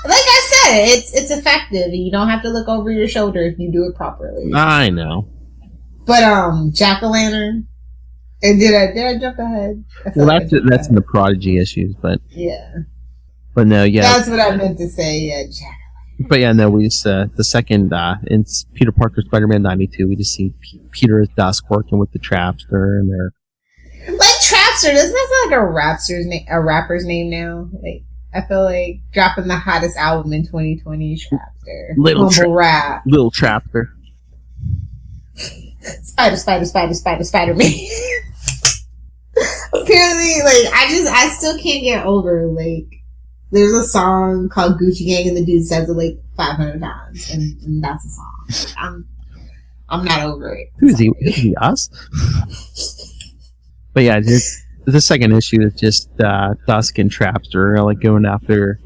Like I said, it's effective. You don't have to look over your shoulder if you do it properly. I know. But Jack-o'-lantern. And did I jump ahead? Well, that's in the Prodigy issues, but yeah. But no, yeah. That's what I meant to say. Yeah, Jack-o'-lantern. But yeah, no, we just the second in Peter Parker Spider-Man 92, we just see Peter as Dusk working with the Trapster, and they're like Trapster. Doesn't that sound like a rapper's name now? Like I feel like dropping the hottest album in 2020 is Trapster. Little Trapster. Spider-Man. Apparently, like, I still can't get over, like, there's a song called Gucci Gang and the dude says it, like, 500 times, and that's a song. Like, I'm not over it. Who's he, us? But yeah, the second issue is just, Dusk and Trapster are, like, going after,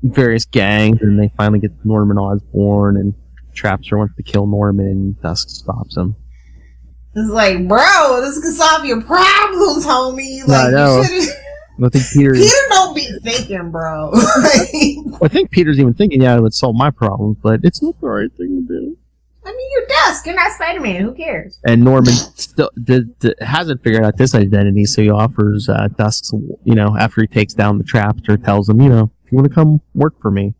various gangs, and they finally get Norman Osborn, and Trapster wants to kill Norman, and Dusk stops him. It's like, bro, this can solve your problems, homie. Like, I know. I think Peter don't be thinking, bro. I think Peter's even thinking, yeah, it would solve my problems, but it's not the right thing to do. I mean, you're Dusk. You're not Spider-Man. Who cares? And Norman still hasn't figured out this identity, so he offers Dusk's, after he takes down the Trapster, tells him, if you want to come work for me,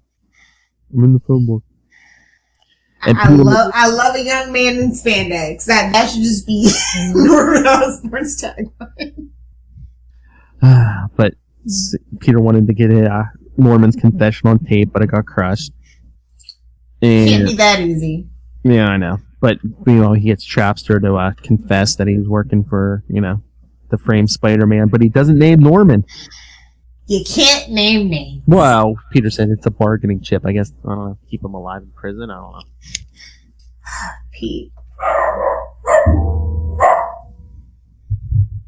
I'm in the phone book. And I love a young man in spandex. That should just be Norman Osborn's tagline. But Peter wanted to get Norman's confession on tape, but it got crushed. And, can't be that easy. Yeah, I know. But he gets Trapster to confess that he was working for the Frame Spider-Man, but he doesn't name Norman. You can't name names. Well, Peter said it's a bargaining chip. I guess, I don't know, keep him alive in prison. I don't know. Pete.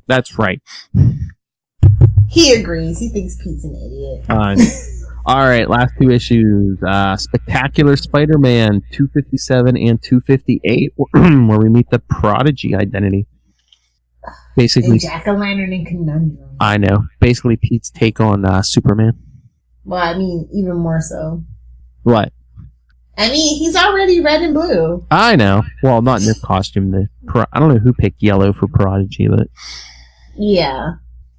That's right. He agrees. He thinks Pete's an idiot. All right, last two issues. Spectacular Spider-Man 257 and 258, where we meet the Prodigy identity. Basically, and Jack-o'-lantern and Conundrum. I know. Basically, Pete's take on Superman. Well, I mean, even more so. What? I mean, he's already red and blue. I know. Well, not in this costume. I don't know who picked yellow for Prodigy, but... Yeah.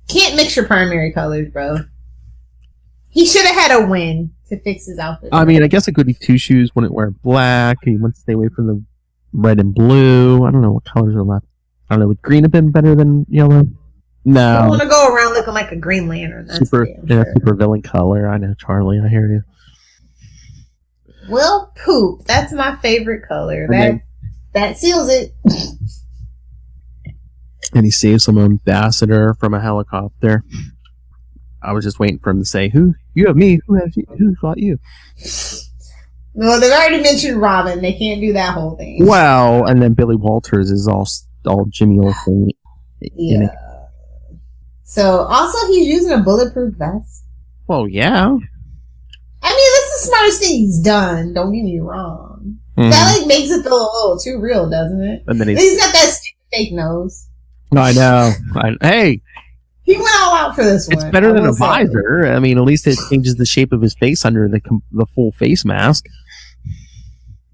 Can't mix your primary colors, bro. He should have had a win to fix his outfit. I mean, I guess it could be Two Shoes wouldn't wear black. He wants to stay away from the red and blue. I don't know what colors are left. I don't know. Would green have been better than yellow? No. I don't want to go around looking like a Green Lantern. That's super villain color. I know, Charlie. I hear you. Well, poop. That's my favorite color. That seals it. And he saves some ambassador from a helicopter. I was just waiting for him to say, "Who? You have me. Who got you?" Well, they've already mentioned Robin. They can't do that whole thing. Well, and then Billy Walters is all Jimmy Olsen. Yeah. So, also, he's using a bulletproof vest. Well, yeah. I mean, that's the smartest thing he's done. Don't get me wrong. Mm. That makes it feel a little too real, doesn't it? And then he's got that stupid fake nose. I know. Hey. He went all out for this one. It's better than a visor. I mean, at least it changes the shape of his face under the full face mask.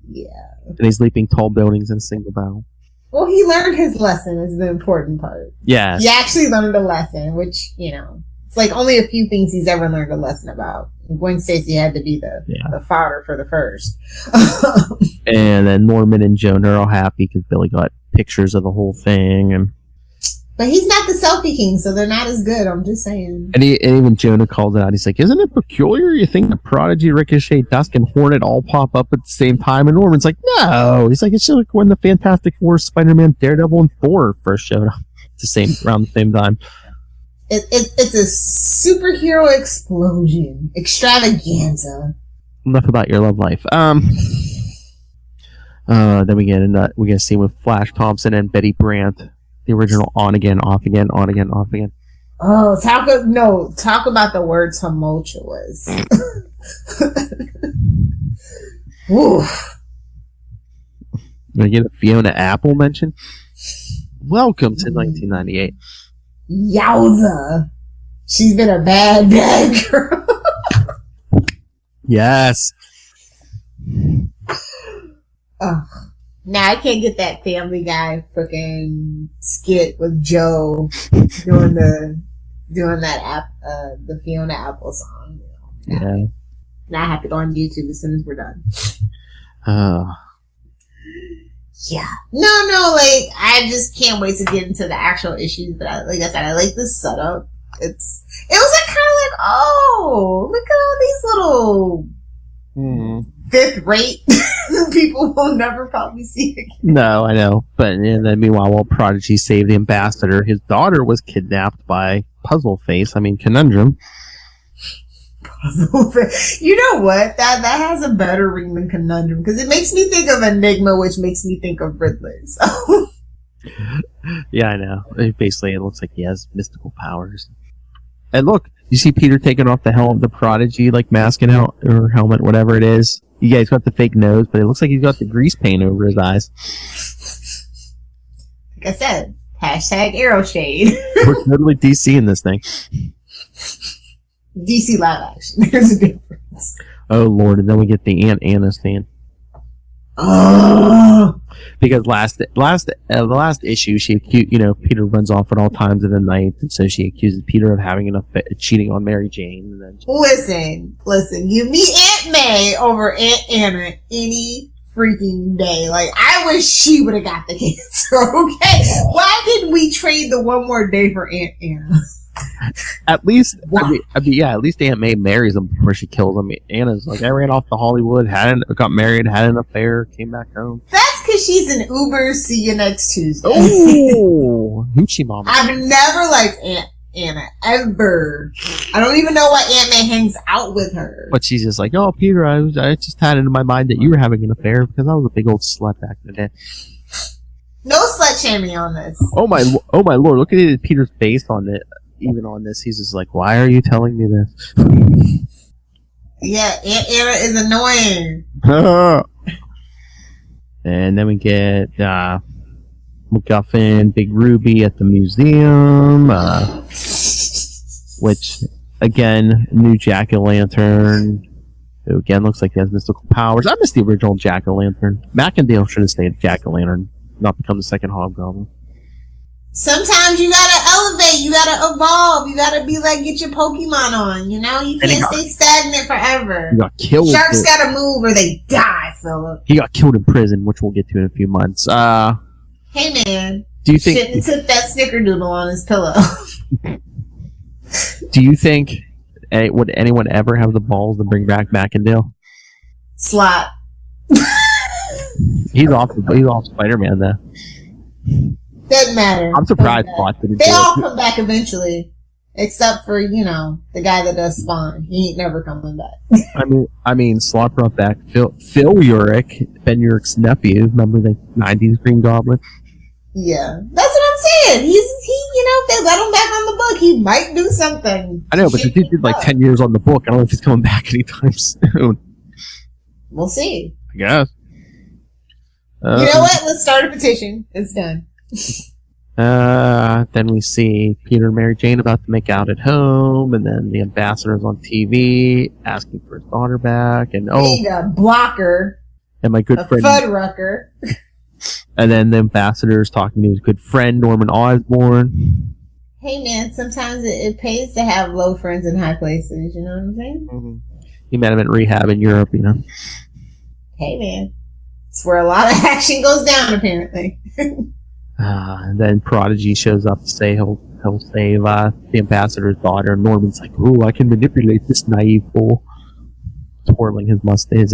Yeah. And he's leaping tall buildings in a single bow. Well, he learned his lesson is the important part. Yeah. He actually learned a lesson, which, it's like only a few things he's ever learned a lesson about. Gwen Stacy had to be the fodder for the first. And then Norman and Joan are all happy because Billy got pictures of the whole thing. But he's not the selfie king, so they're not as good. I'm just saying. And even Jonah called it out. He's like, "Isn't it peculiar? You think the Prodigy, Ricochet, Dusk, and Hornet all pop up at the same time?" And Norman's like, "No." He's like, "It's just like when the Fantastic Four, Spider-Man, Daredevil, and Thor first showed up around the same time." It's a superhero explosion extravaganza. Enough about your love life. Then we get a scene with Flash Thompson and Betty Brant. The original on again, off again, on again, off again. Oh, talk about the word tumultuous. Oof. Gonna get a Fiona Apple mention. Welcome to 1998. Yowza. She's been a bad girl. Yes. Now I can't get that Family Guy freaking skit with Joe doing the Fiona Apple song. Yeah. Now I have to go on YouTube as soon as we're done. Yeah. No, I just can't wait to get into the actual issues. But like I said, I like this setup. It was kind of like, oh, look at all these little fifth-rate people we'll never probably see again. No, I know. But then meanwhile, while Prodigy saved the ambassador, his daughter was kidnapped by Conundrum. You know what? That has a better ring than Conundrum because it makes me think of Enigma, which makes me think of Riddler. So. Yeah, I know. Basically, it looks like he has mystical powers. And look, you see Peter taking off the helm of the Prodigy, like masking out or helmet, whatever it is. Yeah, he's got the fake nose, but it looks like he's got the grease paint over his eyes. Like I said, hashtag arrow shade. We're totally DC in this thing. DC live action. There's a difference. Oh Lord! And then we get the Aunt Anna stand. Oh. Because the last issue, she accused, Peter runs off at all times of the night, and so she accuses Peter of having cheating on Mary Jane. And then listen. You meet Aunt May over Aunt Anna any freaking day. Like, I wish she would have got the cancer. Okay, why didn't we trade the one more day for Aunt Anna? At least, at least Aunt May marries him before she kills him. Anna's like, I ran off to Hollywood, got married, had an affair, came back home. That's because she's an Uber. See you next Tuesday. Oh, hoochie mama. I've never liked Aunt Anna ever. I don't even know why Aunt May hangs out with her. But she's just like, oh, Peter, I just had it in my mind that you were having an affair because I was a big old slut back in the day. No slut-shaming on this. Oh my lord! Look at Peter's face on it. Even on this, he's just like, "Why are you telling me this?" Yeah, Aunt Anna is annoying. And then we get MacGuffin, Big Ruby at the museum, which again, new Jack-o'-lantern. Who again looks like he has mystical powers. I miss the original Jack-o'-lantern. Macandale should have stayed Jack-o'-lantern, not become the second Hobgoblin. Sometimes you gotta elevate, you gotta evolve, you gotta be like, get your Pokemon on, you know? You can't stay stagnant forever. He got killed. Sharks gotta move or they die, Philip. He got killed in prison, which we'll get to in a few months. Hey man, do you think shouldn't have took that snickerdoodle on his pillow? Do you think would anyone ever have the balls to bring back Macandale? Slot. He's off Spider-Man though. Doesn't matter. I'm surprised Slot didn't They do all it. come back eventually. Except for, the guy that does Spawn. He ain't never coming back. I mean, Slot brought back Phil Urich, Ben Urich's nephew. Remember the 90s Green Goblin? Yeah. That's what I'm saying. He if they let him back on the book, he might do something. I know, but the dude did like 10 years on the book. I don't know if he's coming back anytime soon. We'll see. I guess. You know what? Let's start a petition. It's done. Then we see Peter and Mary Jane about to make out at home, and then the ambassador's on TV asking for his daughter back, and Need a blocker. And my good friend Fuddrucker. And then the ambassador's talking to his good friend Norman Osborn. Hey man, sometimes it pays to have low friends in high places. You know what I'm saying? Mm-hmm. He met him at rehab in Europe, Hey man, it's where a lot of action goes down apparently. And then Prodigy shows up to say he'll save the ambassador's daughter. Norman's like, "Oh, I can manipulate this naive fool," twirling his mustache, his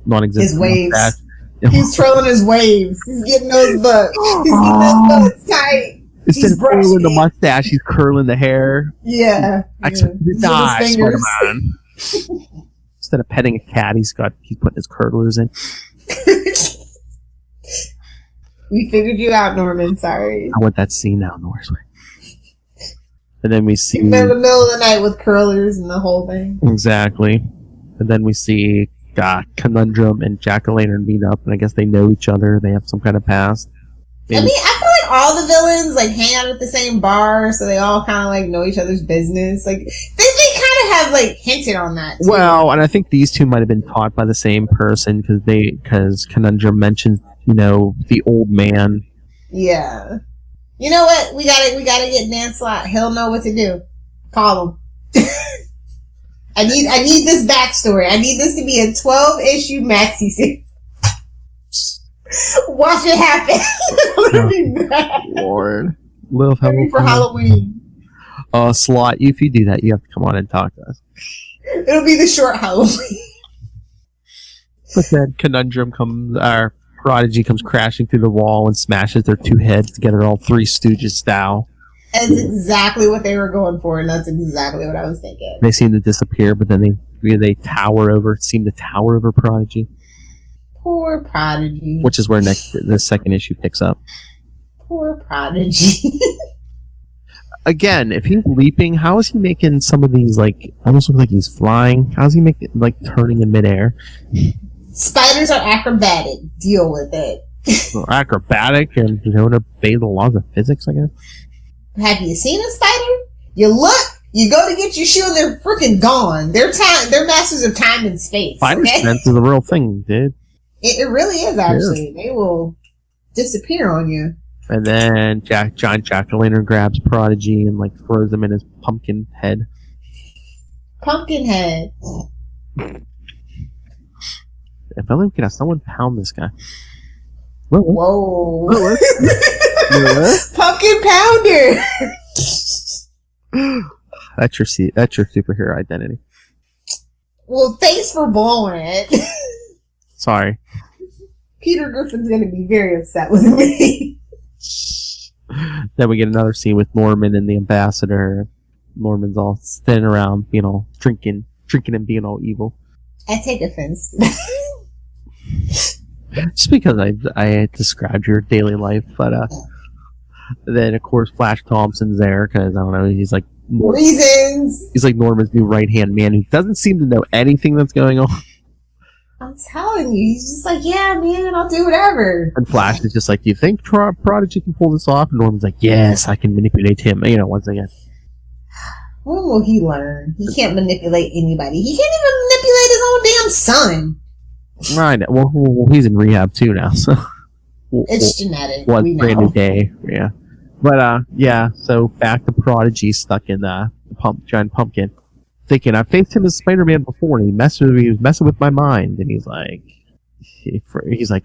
non-existent his waves. mustache. He's trolling his waves. He's getting those butts. He's getting those butts tight. Instead of curling the mustache, he's curling the hair. Yeah. I expect him to die, Spider-Man. Instead of petting a cat, he's putting his curlers in. We figured you out, Norman. Sorry. I want that scene now, Norris. And then we see in the middle of the night with curlers and the whole thing. Exactly. And then we see Conundrum and Jack-o'-lantern meet up, and I guess they know each other. They have some kind of past. I feel like all the villains hang out at the same bar, so they all kind of know each other's business. They kind of have hinted on that. Too. Well, and I think these two might have been taught by the same person because Conundrum mentions the old man. Yeah. You know what? We gotta get Dan Slott. He'll know what to do. Call him. I need this backstory. I need this to be a 12-issue maxi series. Watch it happen. Lord. Lilith, for Halloween. Slot, if you do that, you have to come on and talk to us. It'll be the short Halloween. But then Prodigy comes crashing through the wall and smashes their two heads together, all Three Stooges style. That's exactly what they were going for, and that's exactly what I was thinking. They seem to disappear, but then they seem to tower over Prodigy. Poor Prodigy. Which is where the second issue picks up. Poor Prodigy. Again, if he's leaping, how is he making some of these almost look like he's flying? How is he making turning in midair? Spiders are acrobatic. Deal with it. Acrobatic and obey the laws of physics, I guess. Have you seen a spider? You look, you go to get your shoe, and they're freaking gone. They're masters of time and space. Spider sense is a real thing, dude. It really is, actually. Yeah. They will disappear on you. And then John Jack-o'-lantern grabs Prodigy and throws him in his pumpkin head. Pumpkin head. If only we could have someone pound this guy. Whoa. Pumpkin pounder. That's your superhero identity. Well, thanks for blowing it. Sorry. Peter Griffin's going to be very upset with me. Then we get another scene with Norman and the ambassador. Norman's all standing around, drinking and being all evil. I take offense to that. Just because I described your daily life, but then of course Flash Thompson's there because I don't know, he's like reasons. He's like Norman's new right hand man who doesn't seem to know anything that's going on. I'm telling you, he's just like, yeah, man, I'll do whatever. And Flash is just like, do you think Prodigy can pull this off? And Norman's like, yes, I can manipulate him. You know, once again. When will he learn? He can't manipulate anybody. He can't even manipulate his own damn son. Right. Well, he's in rehab too now, so. It's genetic. One brand new day. Yeah. But, yeah, so back to Prodigy stuck in the giant pumpkin. Thinking, I've faced him as Spider-Man before, and he was messing with my mind. And he's like,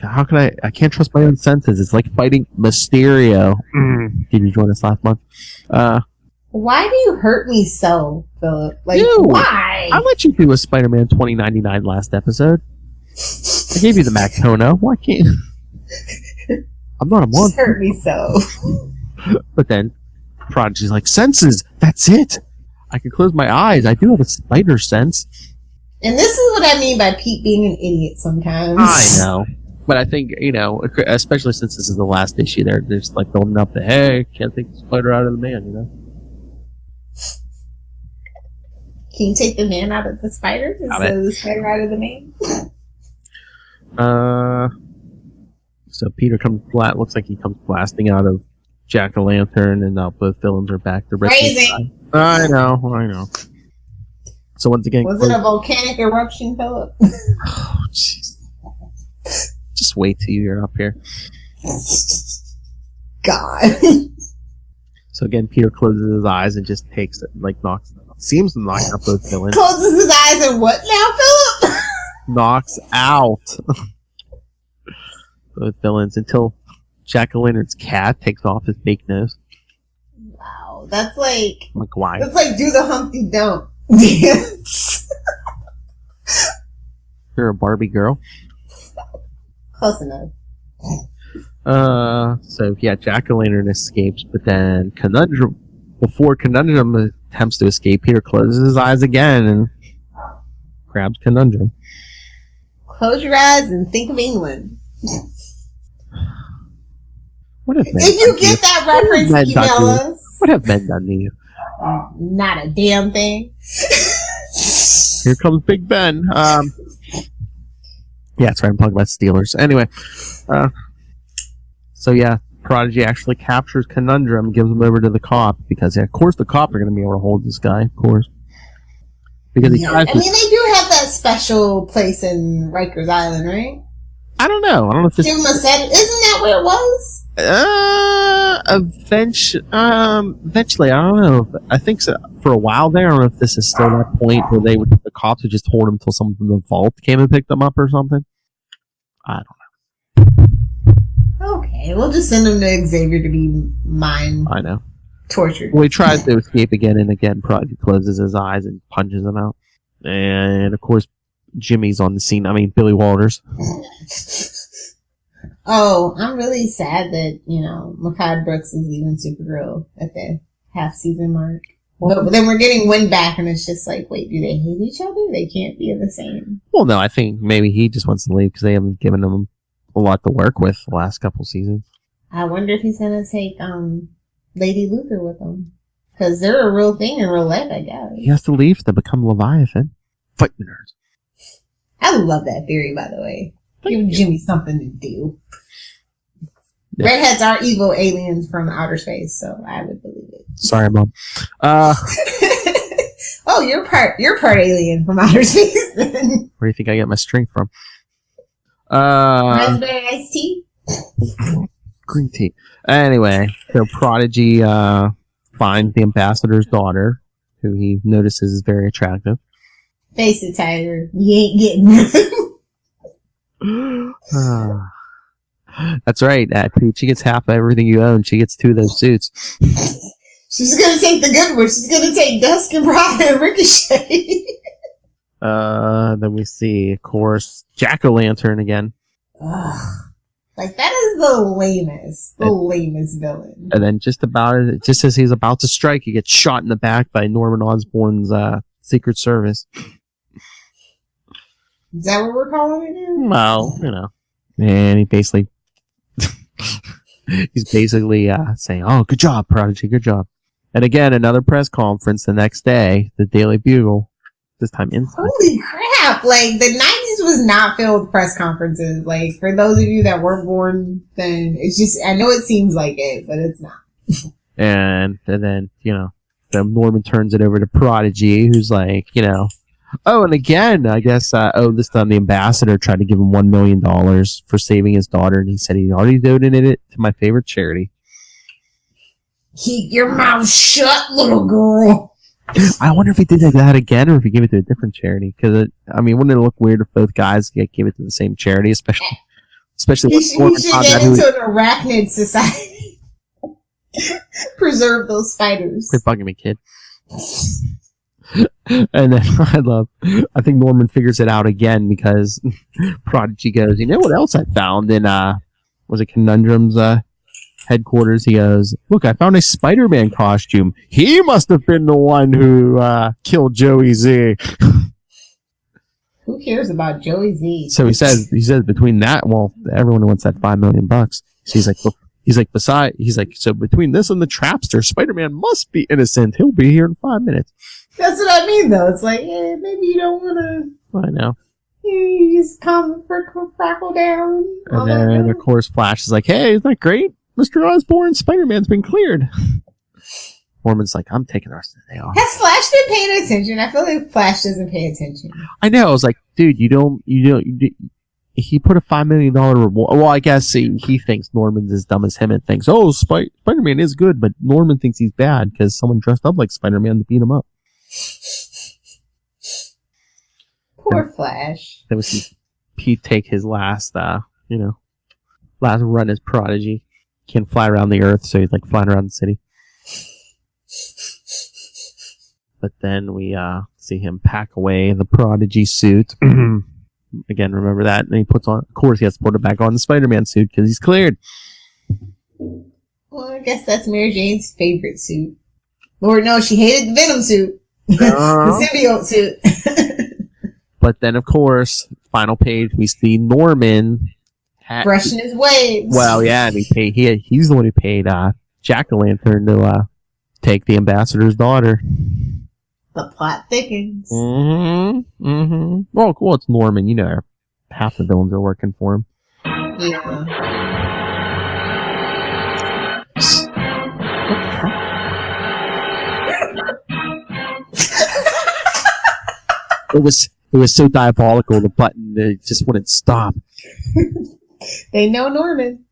how can I can't trust my own senses. It's like fighting Mysterio. Did you join us last month? Why do you hurt me so, Philip? Like, Dude, why? I let you do a Spider-Man 2099 last episode. I gave you the Mactono. Why can't I'm not a monster. Hurt me so. But then, Prodigy's like, senses! That's it! I can close my eyes. I do have a spider sense. And this is what I mean by Pete being an idiot sometimes. I know. But I think, you know, especially since this is the last issue, they're just like building up the, hey, can't take the spider out of the man, you know? Can you take the man out of the spider instead of the spider out of the man? So Peter looks like he comes blasting out of Jack-o'-lantern, and now both villains are back to Crazy. I know. So once again, was it a volcanic eruption, Philip? Oh, jeez. Just wait till you're up here. God. So again, Peter closes his eyes and just takes it, like seems to knock out both villains. Closes his eyes and what now, Philip? Knocks out both villains until Jack-o'-lantern's cat takes off his fake nose. Wow, that's like why? That's like do the Humpty Dump dance. You're a Barbie girl. Close enough. So yeah, Jack-o'-lantern escapes, but then before Conundrum attempts to escape, Peter closes his eyes again and grabs Conundrum. Close your eyes and think of England. If you get that reference, email us. What have men done to you? Not a damn thing. Here comes Big Ben. Yeah, that's right. I'm talking about Steelers. Anyway, so yeah, Prodigy actually captures Conundrum, gives him over to the cop because, yeah, of course, the cop are going to be able to hold this guy, of course. Because they do have that special place in Rikers Island, right? I don't know. I don't know if this. Give him a set. Isn't that where it was? Eventually, I don't know. I think so. For a while there, I don't know if this is still that point where the cops would just hold him until someone from the vault came and picked him up or something. I don't know. Okay, we'll just send him to Xavier to be I know. Tortured. Well, he tries to escape again and again. Prodigy closes his eyes and punches him out. And of course, Jimmy's on the scene. I mean, Billy Walters. Oh, I'm really sad that, Mehcad Brooks is leaving Supergirl at the half-season mark. But then we're getting Wynn back, and it's just like, wait, do they hate each other? They can't be the same. Well, no, I think maybe he just wants to leave because they haven't given him a lot to work with the last couple seasons. I wonder if he's going to take Lady Luthor with him. Because they're a real thing in real life, I guess. He has to leave to become Leviathan. Fight the nerds. I love that theory, by the way. Give Jimmy something to do. Yeah. Redheads are evil aliens from outer space, so I would believe it. Sorry, Mom. Oh, you're part alien from outer space then. Where do you think I get my strength from? Raspberry iced tea? Green tea. Anyway, so Prodigy finds the ambassador's daughter, who he notices is very attractive. Face it, Tiger. You ain't getting nothing. That's right. She gets half of everything you own. She gets 2 of those suits. She's gonna take the good one. She's gonna take Dusk and Prodigy and Ricochet. Then we see, of course, Jack-o'-lantern again. Like, that is the lamest villain. And then just as he's about to strike, he gets shot in the back by Norman Osborn's Secret Service. Is that what we're calling it now? Well, And he basically he's basically saying, "Oh, good job, Prodigy, good job." And again, another press conference the next day, the Daily Bugle, this time inside. Holy crap! Like, the 90s was not filled with press conferences. Like, for those of you that weren't born then, it's just, I know it seems like it, but it's not. And then, then Norman turns it over to Prodigy, who's like, oh, and again, I guess, this time the ambassador tried to give him $1 million for saving his daughter, and he said he already donated it to my favorite charity. Keep your mouth shut, little girl. I wonder if he did that again, or if he gave it to a different charity. Because, wouldn't it look weird if both guys give it to the same charity, especially he should get into an arachnid society. Preserve those spiders. Quit bugging me, kid. And then I think Norman figures it out again because Prodigy goes, you know what else I found in, was it Conundrum's, headquarters? He goes, look, I found a Spider-Man costume. He must have been the one who, killed Joey Z. Who cares about Joey Z? So he says between that, well, everyone wants that $5 million. So he's like, so between this and the Trapster, Spider-Man must be innocent. He'll be here in 5 minutes. That's what I mean, though. It's like, maybe you don't want to. I know. You just come for crackle down. And then, of course, Flash is like, hey, isn't that great? Mr. Osborn, Spider-Man's been cleared. Norman's like, I'm taking the rest of the day off. Has Flash been paying attention? I feel like Flash doesn't pay attention. I know. I was like, dude, he put a $5 million reward. Well, I guess he thinks Norman's as dumb as him and thinks, oh, Spider-Man is good, but Norman thinks he's bad because someone dressed up like Spider-Man to beat him up. Poor Flash. Then we see Pete take his last run as Prodigy. Can't fly around the Earth, so he's like flying around the city. But then we see him pack away the Prodigy suit. Again, remember that? And he puts on, of course, he has to put it back on the Spider-Man suit because he's cleared. Well, I guess that's Mary Jane's favorite suit. Lord, no, she hated the Venom suit. The symbiote suit. But then, of course, final page, we see Norman brushing his waves. Well, yeah, and he's the one who paid Jack-o'-lantern to take the ambassador's daughter. The plot thickens. Well, it's Norman. Half the villains are working for him. Yeah. It was so diabolical. The button just wouldn't stop. They know Norman.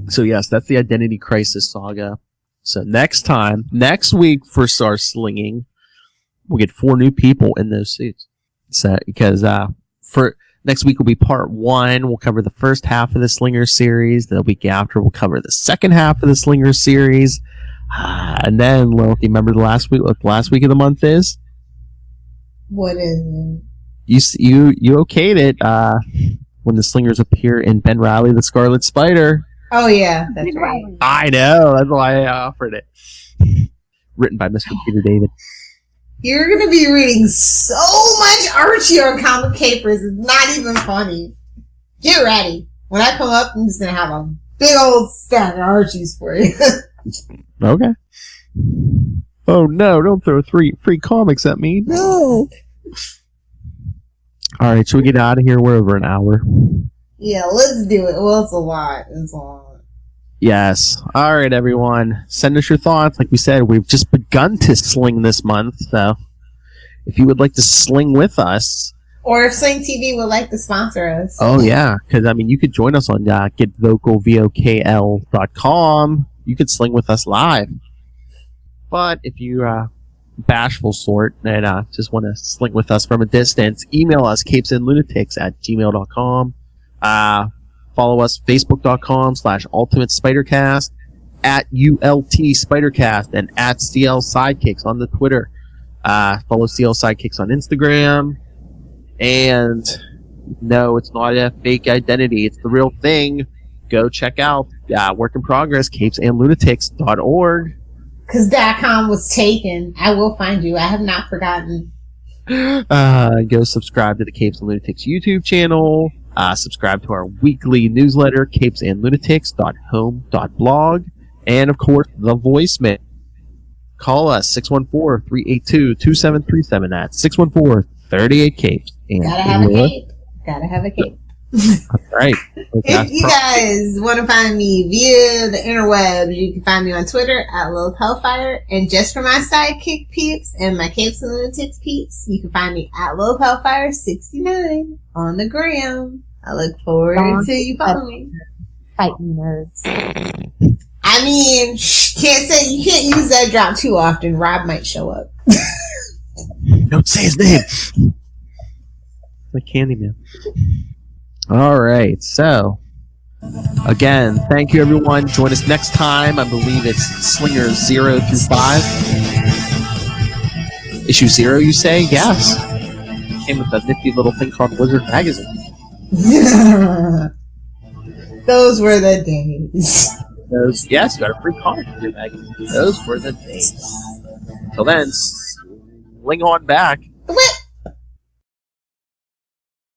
So yes, that's the Identity Crisis saga. So next week for our slinging, we'll get 4 new people in those suits. So because for next week will be part 1. We'll cover the first half of the Slingers series. The week after we'll cover the second half of the Slingers series. And then, Lilith, remember what the last week of the month is? What is it? You okayed it when the Slingers appear in Ben Reilly the Scarlet Spider. Oh yeah, that's right. I know, that's why I offered it. Written by Mr. Peter David. You're gonna be reading so much Archie on comic papers. It's not even funny. Get ready. When I come up, I'm just gonna have a big old stack of Archies for you. Okay. Oh no, don't throw free comics at me. No. Alright, should we get out of here? We're over an hour. Yeah, let's do it. Well, it's a lot. It's a lot. Yes. Alright, everyone. Send us your thoughts. Like we said, we've just begun to sling this month, so if you would like to sling with us. Or if Sling TV would like to sponsor us. Oh, yeah. Because, you could join us on getvokal.com. You could sling with us live. But if you're bashful sort and just want to sling with us from a distance, email us capesandlunatics@gmail.com. Follow us facebook.com/ultimatespidercast, @ULT_Spidercast, and @CL Sidekicks on the Twitter. Follow CL Sidekicks on Instagram. And no, it's not a fake identity. It's the real thing. Go check out Work in Progress, capesandlunatics.org. Because .com was taken. I will find you. I have not forgotten. Go subscribe to the Capes and Lunatics YouTube channel. Subscribe to our weekly newsletter, capesandlunatics.home.blog. And, of course, the voicemail. Call us, 614-382-2737. That's 614-38-CAPES. Gotta have a cape. Gotta have a cape. That's right. If you guys want to find me via the interwebs, you can find me on Twitter at Lilith Hellfire. And just for my sidekick peeps and my Capes and Lunatics peeps, you can find me at Lilith Hellfire 69 on the gram. I look forward to you following me. Fighting nerds. I mean, you can't use that drop too often. Rob might show up. Don't say his name. Like Candyman. All right, so again, thank you everyone. Join us next time. I believe it's Slingers 0 through 5. Issue 0, you say? Yes. Came with a nifty little thing called Wizard Magazine. Those were the days. Yes, got a free comic in your magazine. Those were the days. Till then, sling on back. What?